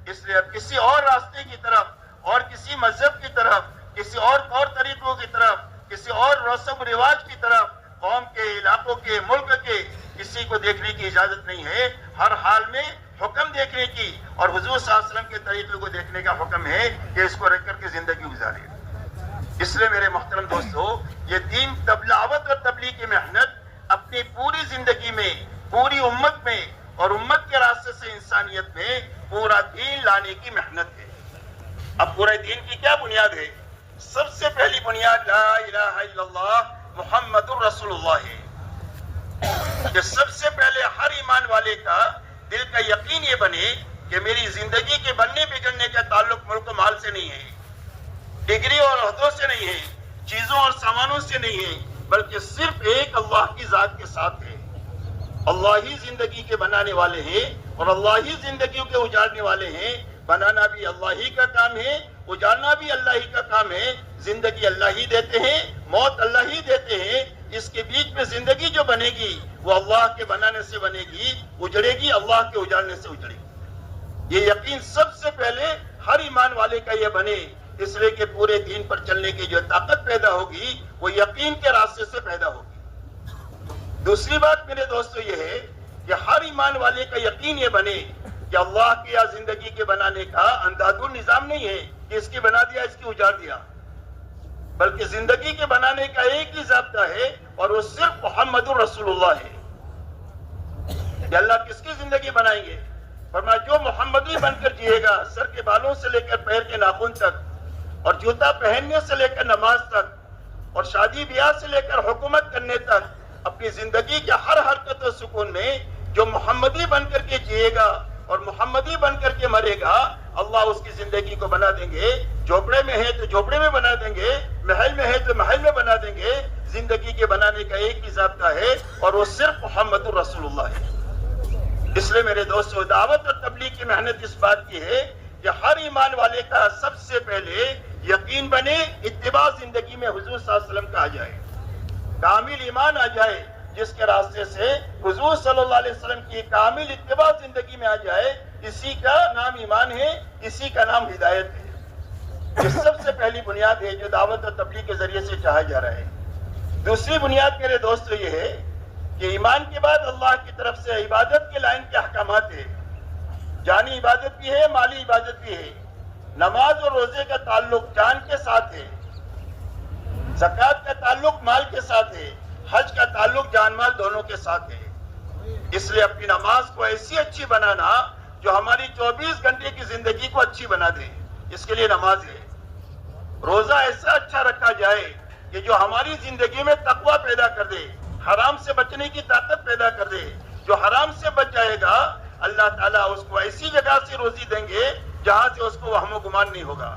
اس لیے اب کسی اور راستے کی طرف اور کسی مذہب کی طرف، کسی اور طور طریقوں کی طرف، کسی اور رسم و رواج کی طرف قوم کے، علاقوں کے، ملک کے کسی کو دیکھنے کی اجازت نہیں ہے۔ ہر حال میں حکم دیکھنے کی اور حضور صلی اللہ علیہ وسلم کے طریقے کو دیکھنے کا حکم ہے کہ اس کو رکھ کر کے زندگی گزارے۔ اس لیے میرے محترم دوستو، یہ دین دعوت اور تبلیغ کی محنت اپنی پوری زندگی میں، پوری امت میں اور امت کے راستے سے انسانیت میں پورا دین لانے کی محنت ہے۔ اب پورے دین کی کیا بنیاد ہے؟ سب سے پہلی بنیاد لا الہ الا اللہ محمد الرسول اللہ ہے، کہ سب سے پہلے ہر ایمان والے کا دل کا یقین یہ بنے کہ میری زندگی کے بننے بگڑنے کا تعلق ملک و مال سے نہیں ہے، ڈگری اور عہدوں سے نہیں ہے، چیزوں اور سامانوں سے نہیں ہے، بلکہ صرف ایک اللہ کی ذات کے ساتھ ہے۔ اللہ ہی زندگی کے بنانے والے ہیں اور اللہ ہی زندگیوں کے اجاڑنے والے ہیں۔ بنانا بھی اللہ ہی کا کام ہے، اجاڑنا بھی اللہ ہی کا کام ہے۔ زندگی اللہ ہی دیتے ہیں، موت اللہ ہی دیتے ہیں۔ اس کے بیچ میں زندگی جو بنے گی وہ اللہ کے بنانے سے بنے گی، اجڑے گی اللہ کے اجاڑنے سے اجڑے گی۔ یہ یقین سب سے پہلے ہر ایمان والے کا یہ بنے، اس لیے کہ پورے دین پر چلنے کی جو طاقت پیدا ہوگی وہ یقین کے راستے سے پیدا ہوگی۔ دوسری بات میرے دوستو یہ ہے کہ ہر ایمان والے کا یقین یہ بنے کہ اللہ کی یا زندگی کے بنانے کا انداز النظام نہیں ہے کہ اس کی بنا دیا، اس کی اجاڑ دیا، بلکہ زندگی کے بنانے کا ایک ہی ضابطہ ہے اور وہ صرف محمد الرسول اللہ ہے۔ کہ اللہ کس کی زندگی بنائیں گے؟ فرمایا جو محمدی بن کر جیے گا، سر کے بالوں سے لے کر پیر کے ناخن تک اور جوتا پہننے سے لے کر نماز تک، اور شادی بیاہ سے لے کر حکومت کرنے تک اپنی زندگی کے ہر حرکت و سکون میں جو محمدی بن کر کے جیے گا اور محمدی بن کر کے مرے گا، اللہ اس کی زندگی کو بنا دیں گے. جھوپڑے میں ہے تو جھوپڑے میں بنا دیں گے، محل میں ہے تو محل میں بنا دیں گے. زندگی کے بنانے کا ایک ہی ضابطہ ہے اور وہ صرف محمد الرسول اللہ ہے. اس لیے میرے دوستو، دعوت اور تبلیغ کی محنت اس بات کی ہے کہ ہر ایمان والے کا سب سے پہلے یقین بنے، اتباع زندگی میں حضور صلی اللہ علیہ وسلم کا آ جائے، کامل ایمان آ جائے، جس کے راستے سے حضور صلی اللہ علیہ وسلم کی کامل اتباع زندگی میں آ جائے. اسی کا نام ایمان ہے، اسی کا نام ہدایت ہے. یہ سب سے پہلی بنیاد ہے جو دعوت اور تبلیغ کے ذریعے سے چاہا جا رہا ہے. دوسری بنیاد میرے دوستو یہ ہے کہ ایمان کے بعد اللہ کی طرف سے عبادت کے لائن کے احکامات ہیں. جانی عبادت بھی ہے، مالی عبادت بھی ہے. نماز اور روزے کا تعلق جان کے ساتھ ہے، زکوٰۃ کا تعلق مال کے ساتھ ہے، حج کا تعلق جان مال دونوں کے ساتھ ہے. اس لیے اپنی نماز کو ایسی اچھی بنانا جو ہماری 24 گھنٹے کی زندگی کو اچھی بنا دے، اس کے لیے نماز ہے. روزہ ایسا اچھا رکھا جائے کہ جو ہماری زندگی میں تقوی پیدا کر دے، حرام سے بچنے کی طاقت پیدا کر دے. جو حرام سے بچ جائے گا اللہ تعالیٰ اس کو ایسی جگہ سے روزی دیں گے جہاں سے اس کو وہم و گمان نہیں ہوگا.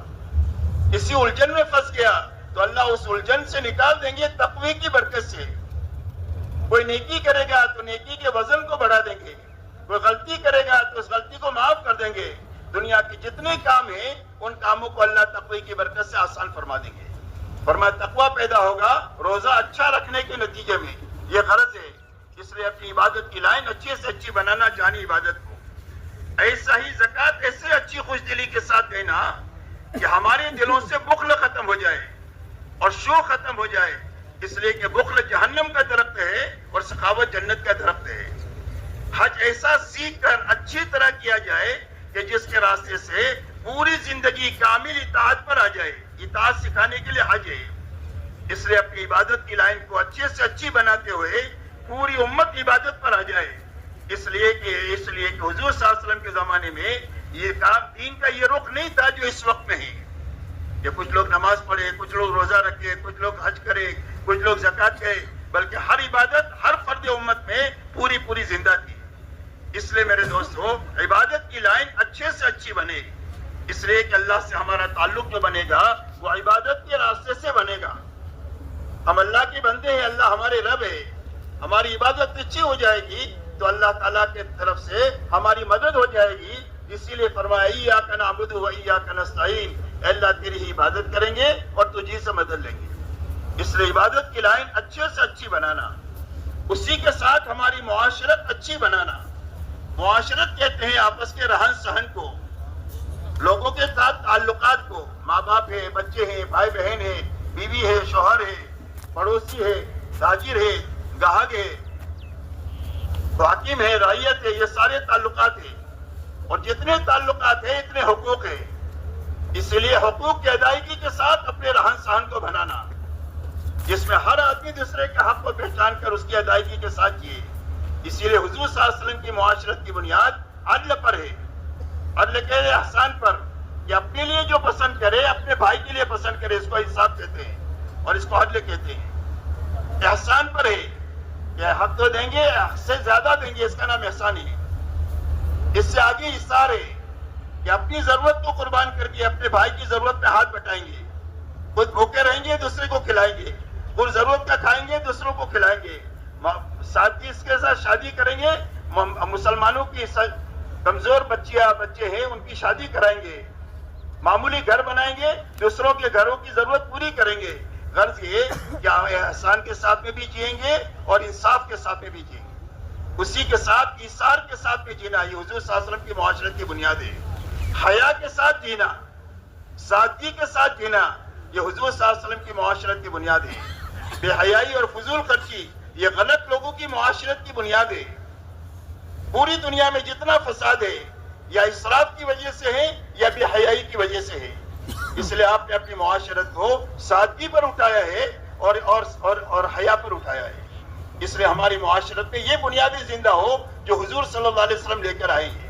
کسی الجھن میں پھنس گیا تو اللہ اس الجھن سے نکال دیں گے تقوی کی برکت سے. کوئی نیکی کرے گا تو نیکی کے وزن کو بڑھا دیں گے، کوئی غلطی کرے گا تو اس غلطی کو معاف کر دیں گے. دنیا کے جتنے کام ہیں ان کاموں کو اللہ تقوی کی برکت سے آسان فرما دیں گے. فرمایا تقوی پیدا ہوگا روزہ اچھا رکھنے کے نتیجے میں. یہ غرض ہے. اس لیے اپنی عبادت کی لائن اچھی سے اچھی بنانا، جانی عبادت کو. ایسا ہی زکوٰۃ ایسے اچھی خوش دلی کے ساتھ دینا کہ ہمارے دلوں سے بخل ختم ہو جائے اور شو ختم ہو جائے. اس لیے کہ بخل جہنم کا درخت ہے اور سخاوت جنت کا درخت ہے. حج ایسا سیکھ کر اچھی طرح کیا جائے کہ جس کے راستے سے پوری زندگی کامل اطاعت پر آ جائے. اطاعت سکھانے کے لیے حج ہے. اس لیے اپنی عبادت کی لائن کو اچھے سے اچھی بناتے ہوئے پوری امت عبادت پر آ جائے. اس لیے کہ حضور صلی اللہ علیہ وسلم کے زمانے میں یہ کام دین کا یہ رخ نہیں تھا جو اس وقت میں ہے کہ کچھ لوگ نماز پڑھے، کچھ لوگ روزہ رکھے، کچھ لوگ حج کرے، کچھ لوگ زکوٰۃ دے، بلکہ ہر عبادت ہر فرد امت میں پوری زندہ تھی. اس لیے میرے دوستو عبادت کی لائن اچھے سے اچھی بنے. اس لیے کہ اللہ سے ہمارا تعلق جو بنے گا وہ عبادت کے راستے سے بنے گا. ہم اللہ کے بندے ہیں، اللہ ہمارے رب ہے. ہماری عبادت اچھی ہو جائے گی تو اللہ تعالیٰ کی طرف سے ہماری مدد ہو جائے گی. اسی لیے فرمایا ایاک نعبد و ایاک نستعین، اے اللہ تیری ہی عبادت کریں گے اور تجھی سے مدد لیں گے. اس لیے عبادت کی لائن اچھے سے اچھی بنانا، اسی کے ساتھ ہماری معاشرت اچھی بنانا. معاشرت کہتے ہیں آپس کے رہن سہن کو، لوگوں کے ساتھ تعلقات کو. ماں باپ ہے، بچے ہیں، بھائی بہن ہے، بیوی ہے، شوہر ہے، پڑوسی ہے، تاجر ہے، گاہک ہے، حاکم ہے، رعیت ہے. یہ سارے تعلقات ہیں اور جتنے تعلقات ہیں اتنے حقوق ہیں. اس لیے حقوق کی ادائیگی کے ساتھ اپنے رہن سہن کو بنانا، جس میں ہر آدمی دوسرے کے حق کو پہچان کر اس کی ادائیگی کے ساتھ جیے. اسی لیے حضور صلی اللہ علیہ وسلم کی معاشرت کی بنیاد عدل پر ہے. عدل کے احسان پر، کہ اپنے لیے جو پسند کرے اپنے بھائی کے لیے پسند کرے، اس کو انصاف کہتے ہیں اور اس کو عدل کہتے ہیں. احسان پر ہے کہ حق تو دیں گے، حق سے زیادہ دیں گے، اس کا نام احسان ہے. اس سے آگے اثار ہے کہ اپنی ضرورت کو قربان کر کے اپنے بھائی کی ضرورت میں ہاتھ بٹائیں گے. خود بھوکے رہیں گے دوسرے کو کھلائیں گے، خود ضرورت کا کھائیں گے دوسروں کو کھلائیں گے. ساتھ ہی اس کے ساتھ شادی کریں گے. مسلمانوں کی کمزور بچے ہیں ان کی شادی کرائیں گے. معمولی گھر بنائیں گے، دوسروں کے گھروں کی ضرورت پوری کریں گے. غرض یہ کہ احسان کے ساتھ میں بھی جئیں گے اور انصاف کے ساتھ میں بھی جئیں گے. اسی کے ساتھ ایثار کے ساتھ میں جینا یہ حضور صلی اللہ علیہ وسلم کی معاشرت کی بنیاد ہے. حیا کے ساتھ جینا، سادگی کے ساتھ جینا یہ حضور صلی اللہ علیہ وسلم کی معاشرت کی بنیاد ہے. بے حیائی اور فضول خرچی یہ غلط لوگوں کی معاشرت کی بنیاد ہے. پوری دنیا میں جتنا فساد ہے یا اسراف کی وجہ سے ہے یا بے حیائی کی وجہ سے ہے. اس لیے آپ نے اپنی معاشرت کو سادگی پر اٹھایا ہے اور حیا پر اٹھایا ہے. اس لیے ہماری معاشرت میں یہ بنیادی زندہ ہو جو حضور صلی اللہ علیہ وسلم لے کر آئے ہیں.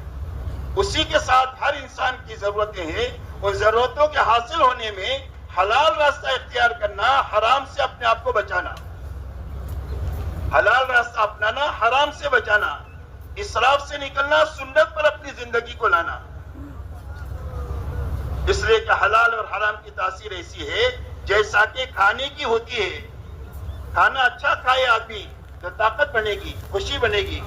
اسی کے ساتھ ہر انسان کی ضرورتیں ہیں، ان ضرورتوں کے حاصل ہونے میں حلال راستہ اختیار کرنا، حرام سے اپنے آپ کو بچانا، حلال راستہ اپنانا، حرام سے بچانا، اسراف سے نکلنا، سنت پر اپنی زندگی کو لانا۔ اس لیے کہ حلال اور حرام کی تاثیر ایسی ہے جیسا کہ کھانے کی ہوتی ہے۔ کھانا اچھا کھائے آدمی تو طاقت بنے گی، خوشی بنے گی۔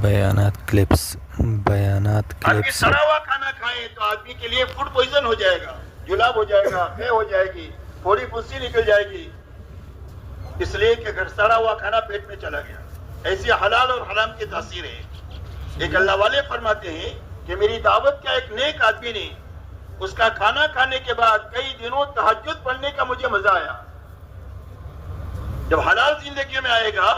بیانات کلپس، بیانات آدمی کلپس۔ سڑا ہوا کھانا کھائے تو آدمی کے لیے فوڈ پوائزن ہو جائے گا، جلاب ہو جائے گا، خے ہو جائے گی، تھوڑی پھنسی نکل جائے گی، اس لیے کہ اگر سڑا ہوا کھانا پیٹ میں چلا گیا۔ ایسی حلال اور حرام کی تاثیر ہے۔ ایک اللہ والے فرماتے ہیں کہ میری دعوت کا ایک نیک آدمی نے اس کا کھانا کھانے کے بعد کئی دنوں تہجد پڑھنے کا مجھے مزہ آیا۔ جب حلال زندگی میں آئے گا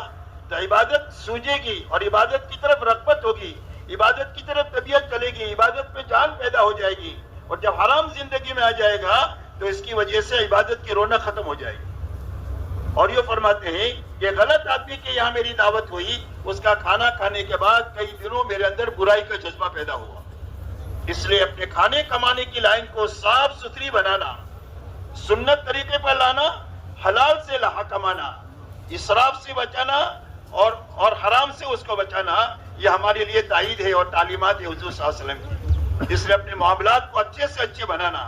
تو عبادت سوجے گی اور عبادت کی طرف رغبت ہوگی، عبادت کی طرف طبیعت چلے گی، عبادت میں جان پیدا ہو جائے گی۔ اور جب حرام زندگی میں آ جائے گا تو اس کی وجہ سے عبادت کی رونق ختم ہو جائے گی۔ اور یہ فرماتے ہیں کہ غلط آدمی کے یہاں میری دعوت ہوئی، اس کا کھانا کھانے کے بعد کئی دنوں میرے اندر برائی کا جذبہ پیدا ہوا۔ اس لیے اپنے کھانے کمانے کی لائن کو صاف ستھری بنانا، سنت طریقے پر لانا، حلال سے کمانا، اسراف سے بچانا اور حرام سے اس کو بچانا، یہ ہمارے لیے تائید ہے اور تعلیمات ہے حضور صلی اللہ علیہ وسلم کی۔ اس لیے اپنے معاملات کو اچھے سے اچھے بنانا،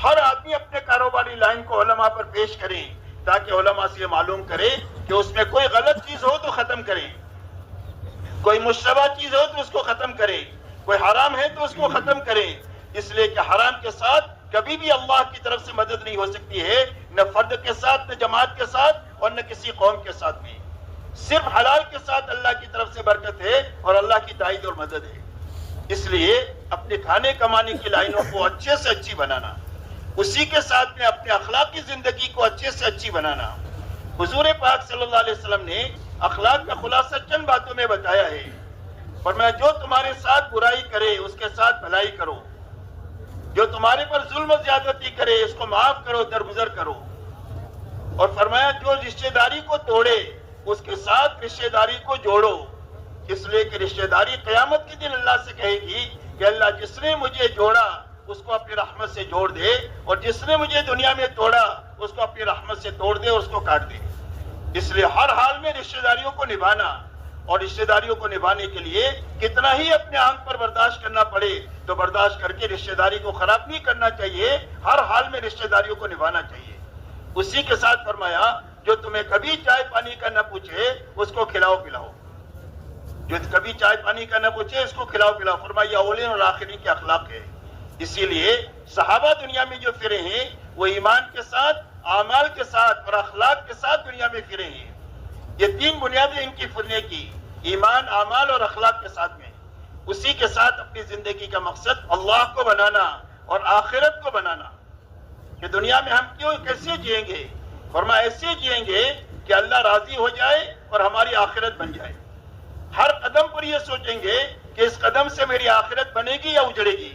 ہر آدمی اپنے کاروباری لائن کو علماء پر پیش کریں تاکہ علماء سے یہ معلوم کرے کہ اس میں کوئی غلط چیز ہو تو ختم کریں، کوئی مشتبہ چیز ہو تو اس کو ختم کریں، کوئی حرام ہے تو اس کو ختم کریں۔ اس لیے کہ حرام کے ساتھ کبھی بھی اللہ کی طرف سے مدد نہیں ہو سکتی ہے، نہ فرد کے ساتھ، نہ جماعت کے ساتھ، اور نہ کسی قوم کے ساتھ بھی۔ صرف حلال کے ساتھ اللہ کی طرف سے برکت ہے اور اللہ کی تائید اور مدد ہے۔ اس لیے اپنے کھانے کمانے کی لائنوں کو اچھے سے اچھی بنانا، اسی کے ساتھ میں اپنے اخلاقی زندگی کو اچھے سے اچھی بنانا۔ حضور پاک صلی اللہ علیہ وسلم نے اخلاق کا خلاصہ چند باتوں میں بتایا ہے۔ فرمایا جو تمہارے ساتھ برائی کرے اس کے ساتھ بھلائی کرو، جو تمہارے پر ظلم و زیادتی کرے اس کو معاف کرو، درگزر کرو۔ اور فرمایا جو رشتہ داری کو توڑے اس کے ساتھ رشتہ داری کو جوڑو، اس لیے کہ رشتہ داری قیامت کے دن اللہ سے کہے گی کہ اللہ جس نے مجھے جوڑا اس کو اپنی رحمت سے جوڑ دے، اور جس نے مجھے دنیا میں توڑا اس کو اپنی رحمت سے توڑ دے اور اس کو کاٹ دے۔ اس لیے ہر حال میں رشتہ داریوں کو نبھانا، اور رشتہ داریوں کو نبھانے کے لیے کتنا ہی اپنے آنکھ پر برداشت کرنا پڑے تو برداشت کر کے رشتہ داری کو خراب نہیں کرنا چاہیے، ہر حال میں رشتہ داریوں کو نبھانا چاہیے۔ اسی کے ساتھ فرمایا جو تمہیں کبھی چائے پانی کا نہ پوچھے اس کو کھلاؤ پلاؤ، جو کبھی چائے پانی کا نہ پوچھے اس کو کھلاؤ پلاؤ۔ فرمایا اولین اور آخرین کے اخلاق ہے۔ اسی لیے صحابہ دنیا میں جو پھرے ہیں وہ ایمان کے ساتھ، اعمال کے ساتھ اور اخلاق کے ساتھ دنیا میں پھرے ہیں۔ یہ تین بنیادیں ان کی پھرنے کی، ایمان، اعمال اور اخلاق کے ساتھ میں۔ اسی کے ساتھ اپنی زندگی کا مقصد اللہ کو بنانا اور آخرت کو بنانا، کہ دنیا میں ہم کیسے جئیں گے؟ فرمایا ایسے جئیں گے کہ اللہ راضی ہو جائے اور ہماری آخرت بن جائے۔ ہر قدم پر یہ سوچیں گے کہ اس قدم سے میری آخرت بنے گی یا اجڑے گی۔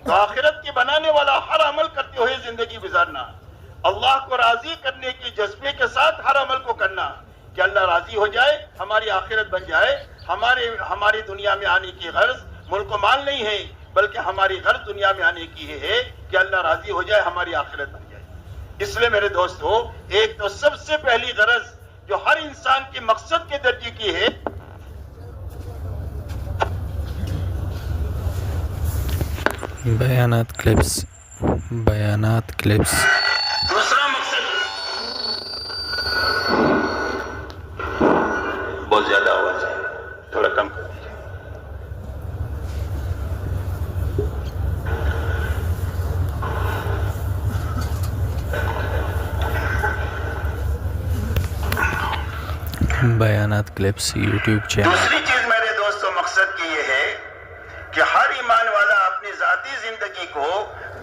تو آخرت کے بنانے والا ہر عمل کرتے ہوئے زندگی گزارنا، اللہ کو راضی کرنے کے جذبے کے ساتھ ہر عمل کو کرنا کہ اللہ راضی ہو جائے، ہماری آخرت بن جائے۔ ہماری دنیا میں آنے کی غرض ملک و مال نہیں ہے، بلکہ ہماری غرض دنیا میں آنے کی ہے کہ اللہ راضی ہو جائے، ہماری آخرت بن جائے۔ اس لیے میرے دوستو، ایک تو سب سے پہلی غرض جو ہر انسان کے مقصد کے درجے کی ہے، بیانات کلپس، بیانات کلپس۔ دوسرا مقصد بہت زیادہ آواز ہے، تھوڑا کم کر دیجیے۔ بیانات کلپس یوٹیوب چینل۔ دوسری چیز میرے دوستوں مقصد کی یہ ہے کہ ہر ایمان والا اپنی ذاتی زندگی کو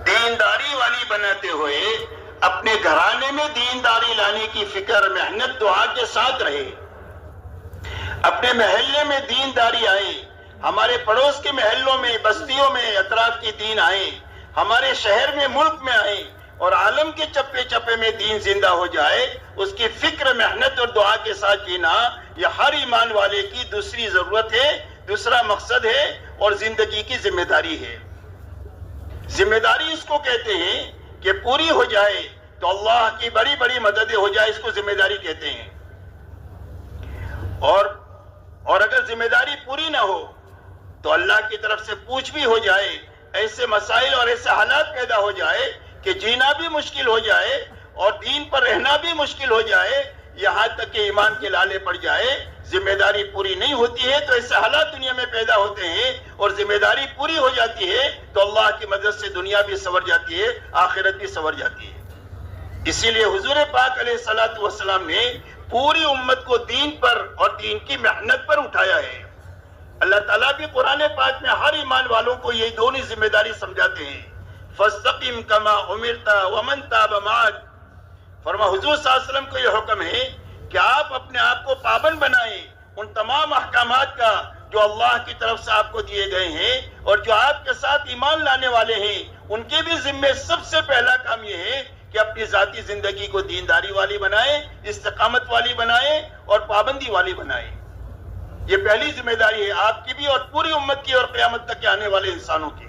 دینداری والی بناتے ہوئے اپنے گھرانے میں دینداری لانے کی فکر، محنت، دعا کے ساتھ رہے، اپنے محلے میں دینداری آئے، ہمارے پڑوس کے محلوں میں، بستیوں میں، اطراف کی دین آئے، ہمارے شہر میں، ملک میں آئے، اور عالم کے چپے چپے میں دین زندہ ہو جائے۔ اس کی فکر، محنت اور دعا کے ساتھ جینا یہ ہر ایمان والے کی دوسری ضرورت ہے، دوسرا مقصد ہے۔ اور زندگی کی ذمہ داری ہے۔ ذمہ داری اس کو کہتے ہیں کہ پوری ہو جائے تو اللہ کی بڑی بڑی مددیں ہو جائے، اس کو ذمہ داری کہتے ہیں۔ اور اگر ذمہ داری پوری نہ ہو تو اللہ کی طرف سے پوچھ بھی ہو جائے، ایسے مسائل اور ایسے حالات پیدا ہو جائے کہ جینا بھی مشکل ہو جائے اور دین پر رہنا بھی مشکل ہو جائے، یہاں تک کہ ایمان کے لالے پڑ جائے، ذمہ داری پوری نہیں ہوتی ہے تو ایسے حالات دنیا میں پیدا ہوتے ہیں، اور ذمہ داری پوری ہو جاتی ہے تو اللہ کی مدد سے دنیا بھی سنور جاتی ہے، آخرت بھی سنور جاتی ہے۔ اسی لیے حضور پاک علیہ الصلوۃ والسلام نے پوری امت کو دین پر اور دین کی محنت پر اٹھایا ہے۔ اللہ تعالیٰ بھی قرآن پاک میں ہر ایمان والوں کو یہ دونوں ذمہ داری سمجھاتے ہیں، فَاسْتَقِمْ كَمَا أُمِرْتَ وَمَنْ تَابَ مَعَكَ۔ فرما حضور صلی اللہ علیہ وسلم کو یہ حکم ہے کہ آپ اپنے آپ کو پابند بنائیں ان تمام احکامات کا جو اللہ کی طرف سے آپ کو دیے گئے ہیں، اور جو آپ کے ساتھ ایمان لانے والے ہیں ان کے بھی ذمے سب سے پہلا کام یہ ہے کہ اپنی ذاتی زندگی کو دینداری والی بنائیں، استقامت والی بنائیں اور پابندی والی بنائیں۔ یہ پہلی ذمہ داری ہے آپ کی بھی اور پوری امت کی اور قیامت تک کے آنے والے انسانوں کی۔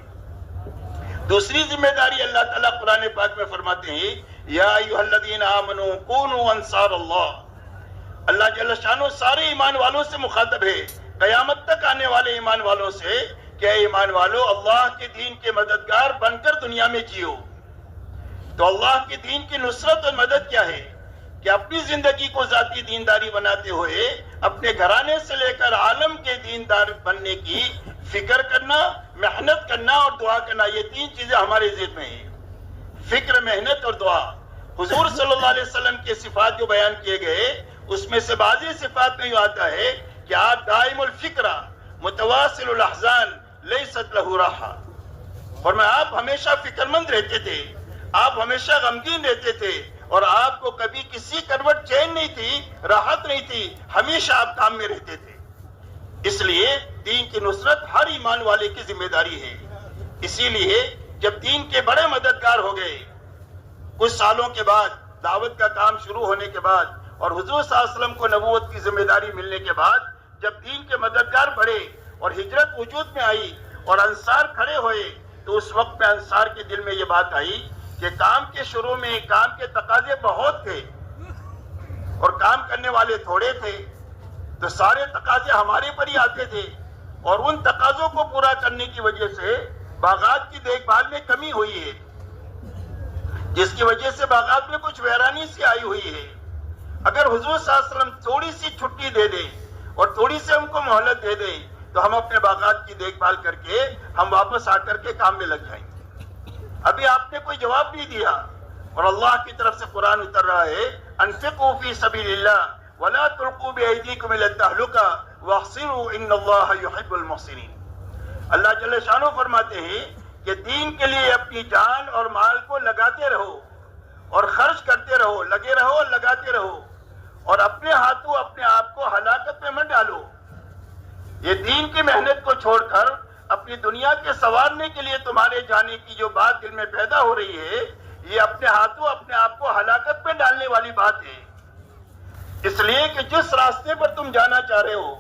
دوسری ذمہ داری اللہ تعالیٰ قرآن پاک میں فرماتے ہیں، یا ایھا الذین آمنوا کونوا انصار اللہ۔ اللہ جل شانہ سارے ایمان والوں سے مخاطب ہے، قیامت تک آنے والے ایمان والوں سے کہ اے ایمان والو، اللہ کے دین کے مددگار بن کر دنیا میں جیو۔ تو اللہ کے دین کی نصرت اور مدد کیا ہے کہ اپنی زندگی کو ذاتی دینداری بناتے ہوئے اپنے گھرانے سے لے کر عالم کے دیندار بننے کی فکر کرنا، محنت کرنا اور دعا کرنا، یہ تین چیزیں ہمارے ذہن میں ہیں، فکر، محنت اور دعا۔ حضور صلی اللہ علیہ وسلم کے صفات جو بیان کیے گئے اس میں سے بعضی صفات میں یہ آتا ہے کہ آپ دائم الفکرہ متواصل الاحزان لیست لہ راحہ، فرمایا آپ ہمیشہ فکر مند رہتے تھے، آپ ہمیشہ غمگین رہتے تھے اور آپ کو کبھی کسی کروٹ چین نہیں تھی، راحت نہیں تھی، ہمیشہ آپ کام میں رہتے تھے۔ اس لیے دین کی نصرت ہر ایمان والے کی ذمہ داری ہے۔ اسی لیے جب دین کے بڑے مددگار ہو گئے، کچھ سالوں کے بعد دعوت کا کام شروع ہونے کے بعد اور حضور صلی اللہ علیہ وسلم کو نبوت کی ذمہ داری ملنے کے بعد جب دین کے مددگار بڑھے اور ہجرت وجود میں آئی اور انصار کھڑے ہوئے، تو اس وقت میں انصار کے دل میں یہ بات آئی کہ کام کے شروع میں کام کے تقاضے بہت تھے اور کام کرنے والے تھوڑے تھے، تو سارے تقاضے ہمارے پر ہی آتے تھے، اور ان تقاضوں کو پورا کرنے کی وجہ سے باغات کی دیکھ بھال میں کمی ہوئی ہے، جس کی وجہ سے باغات میں کچھ ویرانی سی آئی ہوئی ہے۔ اگر حضور صلی اللہ علیہ وسلم تھوڑی سی چھٹی دے دیں اور تھوڑی سی ہم کو مہلت دے دیں تو ہم اپنے باغات کی دیکھ بھال کر کے ہم واپس آ کر کے کام میں لگ جائیں گے۔ ابھی آپ نے کوئی جواب نہیں دیا، اور اللہ کی طرف سے قرآن اتر رہا ہے، انفقوا فی سبیل اللہ ولا تلقوا بأیدیکم الی التہلکہ واحسنوا ان اللہ یحب المحسنین۔ اللہ جل شانہ فرماتے ہیں کہ دین کے لیے اپنی جان اور مال کو لگاتے رہو اور خرچ کرتے رہو، لگے رہو اور لگاتے رہو، اور اپنے ہاتھوں اپنے آپ کو ہلاکت میں مت ڈالو۔ یہ دین کی محنت کو چھوڑ کر اپنی دنیا کے سنوارنے کے لیے تمہارے جانے کی جو بات دل میں پیدا ہو رہی ہے، یہ اپنے ہاتھوں اپنے آپ کو ہلاکت میں ڈالنے والی بات ہے۔ اس لیے کہ جس راستے پر تم جانا چاہ رہے ہو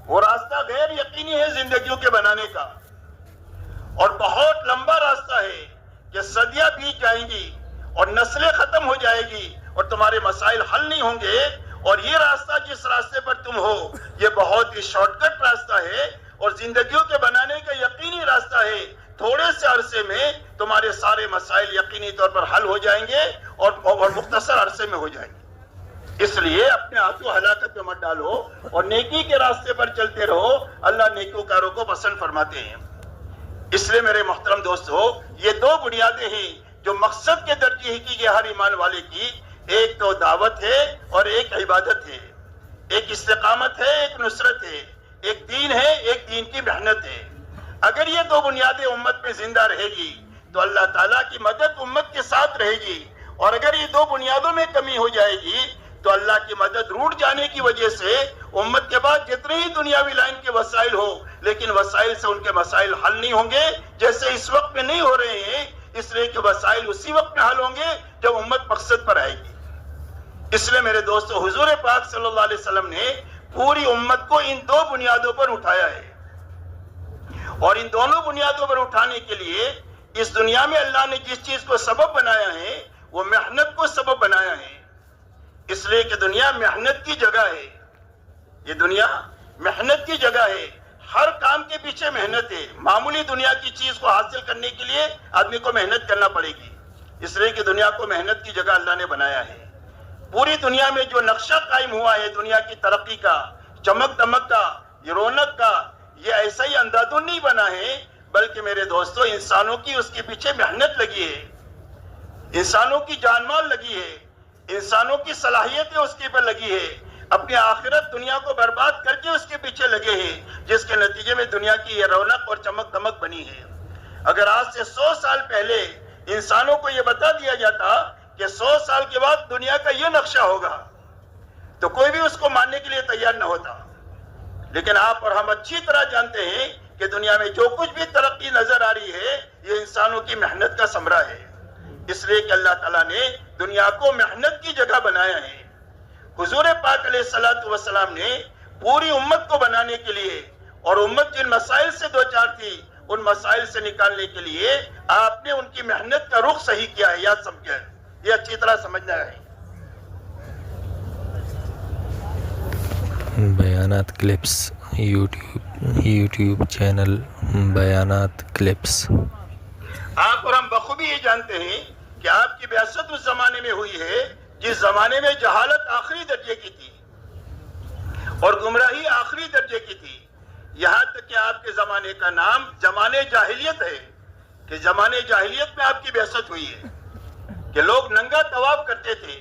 وہ راستہ غیر یقینی ہے زندگیوں کے بنانے کا، اور بہت لمبا راستہ ہے کہ صدیاں بیت جائیں گی اور نسلیں ختم ہو جائے گی اور تمہارے مسائل حل نہیں ہوں گے، اور یہ راستہ جس راستے پر تم ہو یہ بہت ہی شارٹ کٹ راستہ ہے اور زندگیوں کے بنانے کا یقینی راستہ ہے۔ تھوڑے سے عرصے میں تمہارے سارے مسائل یقینی طور پر حل ہو جائیں گے اور مختصر عرصے میں ہو جائیں گے۔ اس لیے اپنے ہاتھوں ہلاکت میں مت ڈالو اور نیکی کے راستے پر چلتے رہو، اللہ نیکوکاروں کو پسند فرماتے ہیں۔ اس لیے میرے محترم دوستو، یہ دو بنیادیں ہیں جو مقصد کے درجے ہی کی ہر ایمان والے کی، ایک تو دعوت ہے اور ایک عبادت ہے، ایک استقامت ہے، ایک نصرت ہے، ایک دین ہے، ایک دین کی محنت ہے۔ اگر یہ دو بنیادیں امت میں زندہ رہے گی تو اللہ تعالیٰ کی مدد امت کے ساتھ رہے گی، اور اگر یہ دو بنیادوں میں کمی ہو جائے گی تو اللہ کی مدد روٹ جانے کی وجہ سے امت کے بعد جتنے ہی دنیاوی لائن کے وسائل ہو، لیکن وسائل سے ان کے مسائل حل نہیں ہوں گے، جیسے اس وقت میں نہیں ہو رہے ہیں، اس لیے کہ وسائل اسی وقت میں حل ہوں گے جب امت مقصد پر آئے گی۔ اس لیے میرے دوستو، حضور پاک صلی اللہ علیہ وسلم نے پوری امت کو ان دو بنیادوں پر اٹھایا ہے، اور ان دونوں بنیادوں پر اٹھانے کے لیے اس دنیا میں اللہ نے جس چیز کو سبب بنایا ہے وہ محنت کو سبب بنایا ہے، اس لیے کہ دنیا محنت کی جگہ ہے، یہ دنیا محنت کی جگہ ہے، ہر کام کے پیچھے محنت ہے، معمولی دنیا کی چیز کو حاصل کرنے کے لیے آدمی کو محنت کرنا پڑے گی، اس لیے کہ دنیا کو محنت کی جگہ اللہ نے بنایا ہے۔ پوری دنیا میں جو نقشہ قائم ہوا ہے دنیا کی ترقی کا، چمک دمک کا، یہ رونق کا، یہ ایسا ہی اندھادھند نہیں بنا ہے، بلکہ میرے دوستو انسانوں کی اس کے پیچھے محنت لگی ہے، انسانوں کی جان مال لگی ہے، انسانوں کی صلاحیتیں اس کے پر لگی ہے، اپنی آخرت دنیا کو برباد کر کے اس کے پیچھے لگے ہیں، جس کے نتیجے میں دنیا کی یہ رونق اور چمک دمک بنی ہے۔ اگر آج سے 100 سال پہلے انسانوں کو یہ بتا دیا جاتا کہ 100 سال کے بعد دنیا کا یہ نقشہ ہوگا تو کوئی بھی اس کو ماننے کے لیے تیار نہ ہوتا، لیکن آپ اور ہم اچھی طرح جانتے ہیں کہ دنیا میں جو کچھ بھی ترقی نظر آ رہی ہے یہ انسانوں کی محنت کا ثمرہ ہے، اس لیے کہ اللہ تعالیٰ نے دنیا کو محنت کی جگہ بنایا ہے۔ حضور پاک علیہ السلام نے پوری امت کو بنانے کے لیے اور امت جن مسائل سے دوچار تھی ان مسائل سے نکالنے کے لیے آپ نے ان کی محنت کا رخ صحیح کیا ہے، یاد سمجھا ہے، یہ اچھی طرح سمجھنا ہے۔ بیانات کلپس یوٹیوب چینل بیانات کلپس۔ آپ اور ہم بخوبی یہ جانتے ہیں کہ آپ کی بعثت اس زمانے میں ہوئی ہے جس زمانے میں جہالت آخری درجے کی تھی اور گمراہی آخری درجے کی تھی، یہاں تک کہ آپ کے زمانے کا نام زمانے جاہلیت ہے، کہ زمانے جاہلیت میں آپ کی بعثت ہوئی ہے، کہ لوگ ننگا طواف کرتے تھے،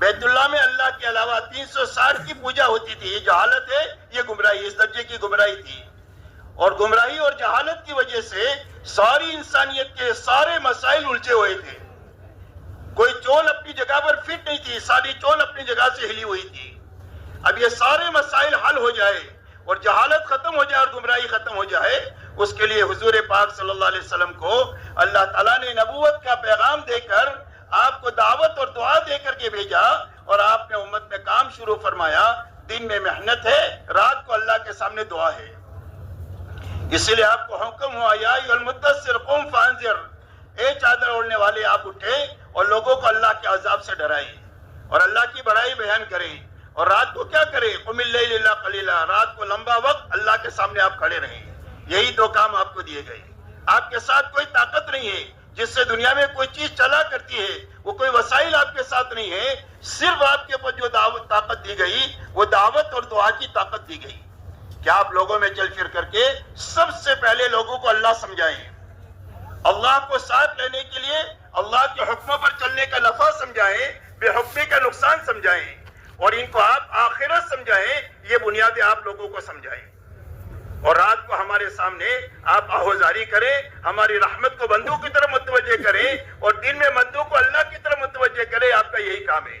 بیت اللہ میں اللہ کے علاوہ 360 کی پوجا ہوتی تھی، یہ جہالت ہے، یہ گمراہی، اس درجے کی گمراہی تھی، اور گمراہی اور جہالت کی وجہ سے ساری انسانیت کے سارے مسائل الجھے ہوئے تھے، کوئی چول اپنی جگہ پر فٹ نہیں تھی، ساری چول اپنی جگہ سے ہلی ہوئی تھی۔ اب یہ سارے مسائل حل ہو جائے اور جہالت ختم ہو جائے اور گمراہی ختم ہو جائے، اس کے لیے حضور پاک صلی اللہ علیہ وسلم کو اللہ تعالیٰ نے نبوت کا پیغام دے کر آپ کو دعوت اور دعا دے کر کے بھیجا، اور آپ نے امت میں کام شروع فرمایا۔ دن میں محنت ہے، رات کو اللہ کے سامنے دعا ہے، اسی لیے آپ کو حکم ہوا یا ایھا المدثر قم فانذر، اے چادر اوڑھنے والے آپ اٹھے اور لوگوں کو اللہ کے عذاب سے ڈرائیں اور اللہ کی بڑائی بیان کریں، اور رات کو کیا کریں، قم اللیل الا قلیلا، رات کو لمبا وقت اللہ کے سامنے آپ کھڑے رہیں۔ یہی دو کام آپ کو دیے گئے۔ آپ کے ساتھ کوئی طاقت نہیں ہے جس سے دنیا میں کوئی چیز چلا کرتی ہے، وہ کوئی وسائل آپ کے ساتھ نہیں ہے، صرف آپ کے اوپر جو طاقت دی گئی وہ دعوت اور دعا کی طاقت دی گئی کہ آپ لوگوں میں چل پھر کر کے سب سے پہلے لوگوں کو اللہ سمجھائیں، اللہ کو ساتھ لینے کے لیے اللہ کے حکموں پر چلنے کا نفع سمجھائیں، بے حکمی کا نقصان سمجھائیں، اور ان کو آپ آخرت سمجھائیں، یہ بنیادیں آپ لوگوں کو سمجھائیں، اور رات کو ہمارے سامنے آپ آہوزاری کریں، ہماری رحمت کو بندوں کی طرف متوجہ کریں، اور دن میں بندوں کو اللہ کی طرف متوجہ کریں، آپ کا یہی کام ہے۔